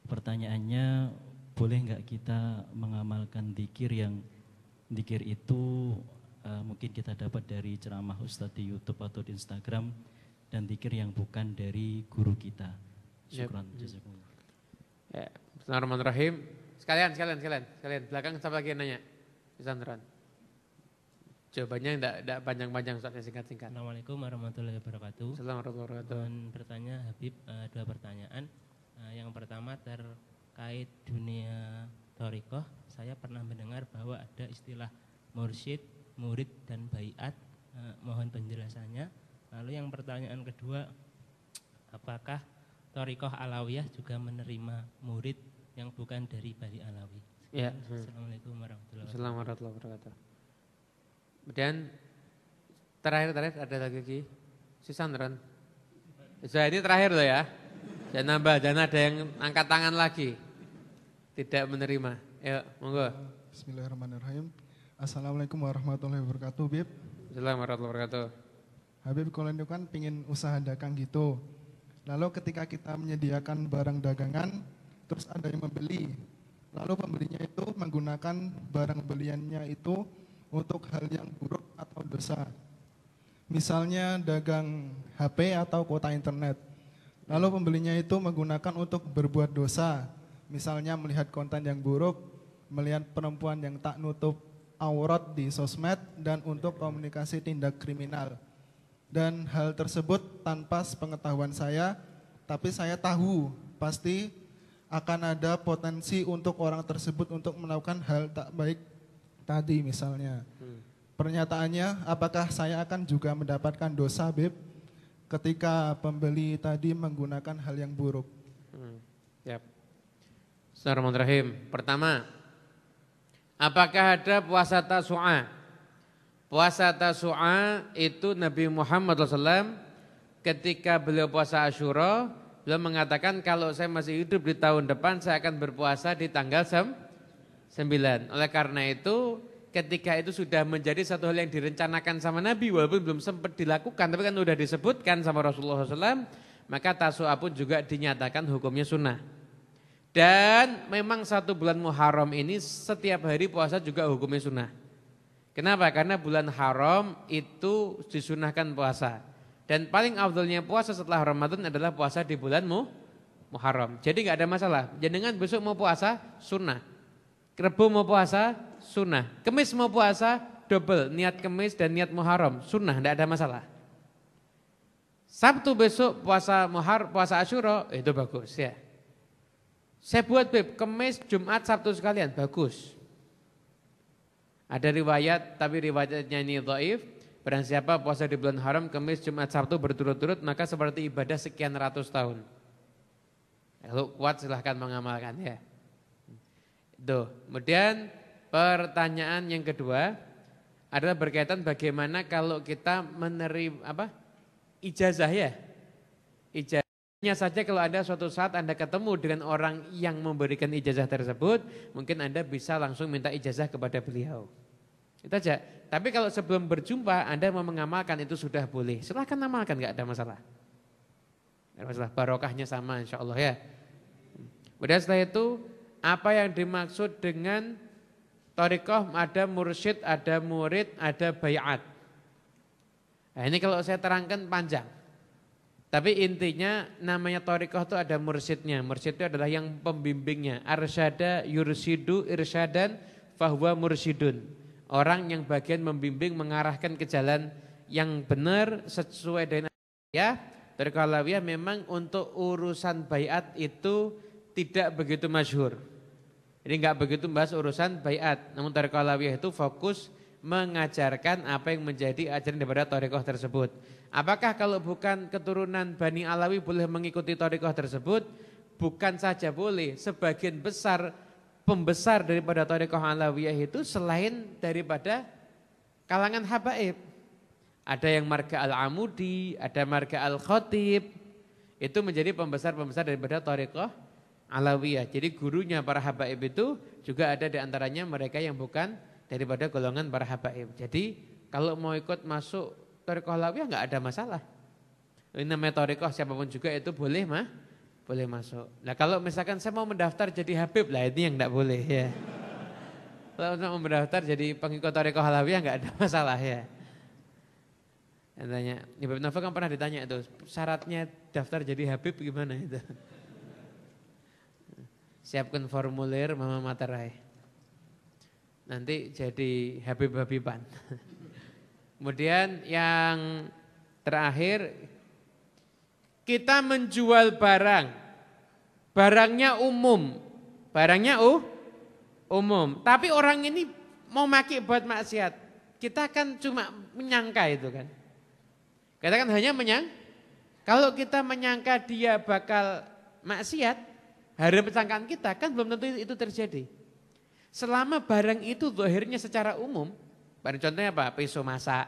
Pertanyaannya, boleh enggak kita mengamalkan dzikir yang dzikir itu mungkin kita dapat dari ceramah Ustadz di YouTube atau di Instagram, dan dzikir yang bukan dari guru kita. Syukran. Jazakumullah. Ya, bismillahirrahmanirrahim. Sekalian. Belakang siapa lagi yang nanya? Pesantren. Jawabannya enggak panjang-panjang, soalnya singkat-singkat. Assalamualaikum warahmatullahi wabarakatuh. Assalamualaikum warahmatullahi wabarakatuh. Mohon bertanya Habib, dua pertanyaan. Yang pertama terkait dunia thariqah. Saya pernah mendengar bahwa ada istilah mursyid, murid dan baiat. Mohon penjelasannya. Lalu yang pertanyaan kedua, apakah thariqah Alawiyah juga menerima murid yang bukan dari Bani Alawi? Ya. Assalamualaikum warahmatullahi wabarakatuh. Assalamualaikum warahmatullahi wabarakatuh. Kemudian terakhir ada lagi Sisandran. Sudah ini terakhir loh ya. Jangan nambah, jangan ada yang angkat tangan lagi. Tidak menerima. Ayo, monggo. Bismillahirrahmanirrahim. Assalamualaikum warahmatullahi wabarakatuh, Bib. Assalamualaikum warahmatullahi wabarakatuh. Habib, kalau itu kan pingin usaha dagang gitu. Lalu ketika kita menyediakan barang dagangan, terus ada yang membeli. Lalu pembelinya itu menggunakan barang beliannya itu untuk hal yang buruk atau dosa. Misalnya dagang HP atau kuota internet. Lalu pembelinya itu menggunakan untuk berbuat dosa. Misalnya melihat konten yang buruk, melihat perempuan yang tak nutup aurat di sosmed, dan untuk komunikasi tindak kriminal. Dan hal tersebut tanpa sepengetahuan saya, tapi saya tahu pasti akan ada potensi untuk orang tersebut untuk melakukan hal tak baik tadi misalnya. Pernyataannya, apakah saya akan juga mendapatkan dosa, Bib, ketika pembeli tadi menggunakan hal yang buruk? Yap. Bismillahirrahmanirrahim. Pertama, apakah ada puasa Tasu'a? Puasa Tasu'a itu Nabi Muhammad SAW ketika beliau puasa Asyura, beliau mengatakan kalau saya masih hidup di tahun depan saya akan berpuasa di tanggal 9. Oleh karena itu ketika itu sudah menjadi satu hal yang direncanakan sama Nabi, walaupun belum sempat dilakukan, tapi kan sudah disebutkan sama Rasulullah SAW, maka Tasu'a pun juga dinyatakan hukumnya sunnah. Dan memang 1 bulan Muharram ini setiap hari puasa juga hukumnya sunnah. Kenapa? Karena bulan haram itu disunahkan puasa. Dan paling afdalnya puasa setelah Ramadan adalah puasa di bulan Muharram. Jadi enggak ada masalah. Jenengan besok mau puasa, sunnah. Rebu mau puasa, sunnah. Kemis mau puasa, double. Niat Kemis dan niat Muharram, sunnah, enggak ada masalah. Sabtu besok puasa puasa Asyura, itu bagus ya. Saya buat Beb, Kemis, Jumat, Sabtu sekalian, bagus. Ada riwayat, tapi riwayatnya ini dhaif. Barang siapa puasa di bulan haram, Kamis, Jumat, Sabtu berturut-turut, maka seperti ibadah sekian ratus tahun. Kalau kuat silahkan mengamalkan ya. Tuh. Kemudian pertanyaan yang kedua adalah berkaitan bagaimana kalau kita menerima ijazah ya. Ijazahnya saja kalau Anda suatu saat Anda ketemu dengan orang yang memberikan ijazah tersebut, mungkin Anda bisa langsung minta ijazah kepada beliau. Itu aja. Tapi kalau sebelum berjumpa Anda mau mengamalkan itu sudah boleh. Silahkan amalkan, enggak ada masalah. Enggak ada masalah, barokahnya sama insyaallah ya. Kemudian setelah itu apa yang dimaksud dengan thariqah? Ada mursyid, ada murid, ada bai'at. Nah, ini kalau saya terangkan panjang. Tapi intinya namanya thariqah itu ada mursyidnya. Mursyid itu adalah yang pembimbingnya. Arsyada yursidu irsyadan fahuwa mursyidun. Orang yang bagian membimbing, mengarahkan ke jalan yang benar sesuai dengan ya. Thariqah alawiyah memang untuk urusan bai'at itu tidak begitu masyhur. Jadi enggak begitu membahas urusan bai'at. Namun thariqah alawiyah itu fokus mengajarkan apa yang menjadi ajaran daripada thariqah tersebut. Apakah kalau bukan keturunan Bani Alawi boleh mengikuti thariqah tersebut? Bukan saja boleh, sebagian besar pembesar daripada thariqah alawiyah itu selain daripada kalangan habaib. Ada yang marga al-amudi, ada marga al-khatib. Itu menjadi pembesar-pembesar daripada thariqah alawiyah. Jadi gurunya para habaib itu juga ada di antaranya mereka yang bukan daripada golongan para habaib. Jadi kalau mau ikut masuk thariqah alawiyah enggak ada masalah. Ini namanya thariqah siapapun juga itu boleh boleh masuk. Nah kalau misalkan saya mau mendaftar jadi habib lah ini yang enggak boleh ya. Kalau mau mendaftar jadi pengikut thariqah alawiyah enggak ada masalah ya. Tanya, Ibu Nafa kan pernah ditanya itu syaratnya daftar jadi habib gimana itu? Siapkan formulir Mama Materai. Nanti jadi habib-habiban. Kemudian yang terakhir, kita menjual barang. Barangnya umum. Barangnya umum. Tapi orang ini mau pakai buat maksiat. Kita kan cuma menyangka itu kan. Kita kan hanya kalau kita menyangka dia bakal maksiat, hari persangkaan kita kan belum tentu itu terjadi. Selama barang itu zahirnya secara umum, barang contohnya apa? Pisau masak.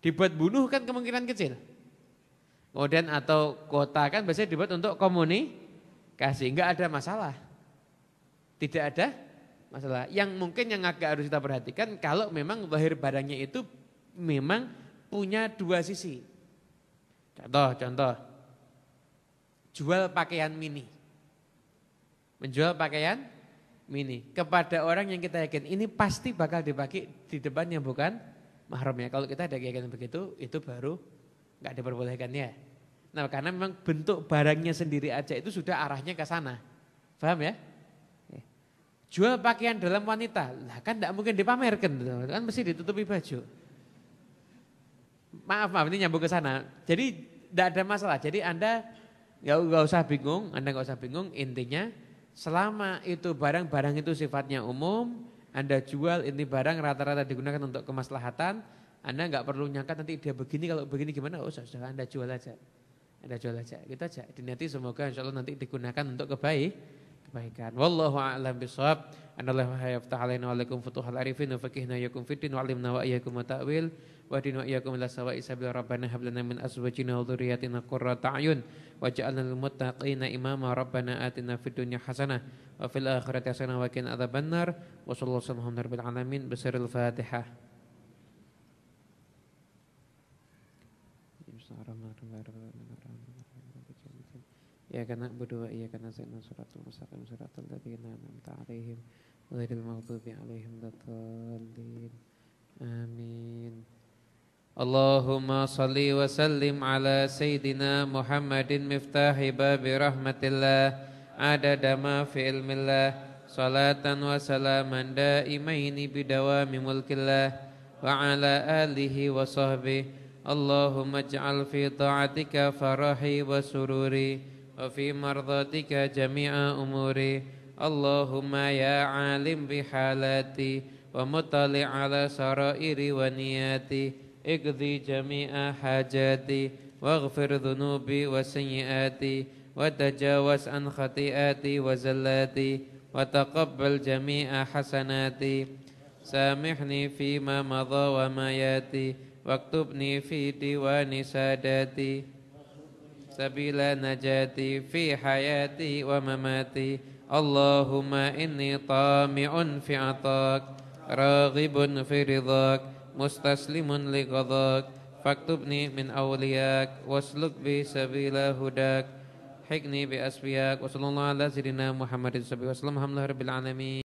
Dibuat bunuh kan kemungkinan kecil. Kemudian atau kota kan biasanya dibuat untuk komunikasi, enggak ada masalah. Tidak ada masalah. Yang mungkin yang agak harus kita perhatikan kalau memang zahir barangnya itu memang punya dua sisi. Contoh. Jual pakaian mini. Menjual pakaian mini kepada orang yang kita yakin ini pasti bakal dipakai di depan yang bukan mahramnya. Kalau kita ada keyakinan begitu, itu baru enggak diperbolehkan ya. Nah, karena memang bentuk barangnya sendiri aja itu sudah arahnya ke sana. Paham ya? Jual pakaian dalam wanita, lah kan enggak mungkin dipamerkan, kan mesti ditutupi baju. Maaf ini nyambung ke sana. Jadi enggak ada masalah. Jadi Anda enggak usah bingung, intinya selama itu barang-barang itu sifatnya umum, Anda jual ini barang rata-rata digunakan untuk kemaslahatan, Anda enggak perlu nyangka nanti dia begini, kalau begini gimana, sudah Anda jual aja. Gitu aja. Diniati semoga insyaallah nanti digunakan untuk kebaikan. Wallahu a'lam bishawab. Anallahu yaftah alaina wa alaikum futuhal arifin wa faqihna yakum fiddin wa alimna wa iyyakum ta'wil wa dinu iyyakum ila sawa'i sabil rabbana hab lana min azwajina wa dhurriyyatina qurrata a'yun waj'alna lil muttaqina imama rabbana atina fid dunya hasanah wa fil akhirati hasanah wa qina adzabannar wa sallallahu alaihi rabbil alamin bisiril fatihah. Ya kana na'budu wa iyyaka nasta'in shiratal mustaqim shiratal ladzina an'amta 'alaihim ghairil maghdubi 'alaihim waladdallin. Amin. Allahumma shalli wa sallim ala sayyidina Muhammadin miftahi babi rahmatillah adada ma fi ilmillah salatan wa salaman daimaini bidawami mulkillah wa ala alihi wa sahbihi. Allahumma ij'al fi ta'atika farahi wa sururi wa fi mardatika jami'a umuri Allahumma ya alim bihalati wa muttali ala sarairi wa niyati iqdi jami'a hajati waghfir dhunubi wa sayyiati wa tajawaz an khati'ati wa zallati wa taqabbal jami'a hasanati samihni fima madha wa ma yati waktubni fi diwani sadati sabila najati fi hayati wa mamati Allahumma inni tami'un fi atak raghibun fi ridhak mustaslimun li qadhak faktubni min awliyak wasluk bi sabila hudak hikni bi asfiyak wa sallallahu ala sayyidina Muhammadin sallallahu alaihi wasallam alhamdulillahi rabbil alamin.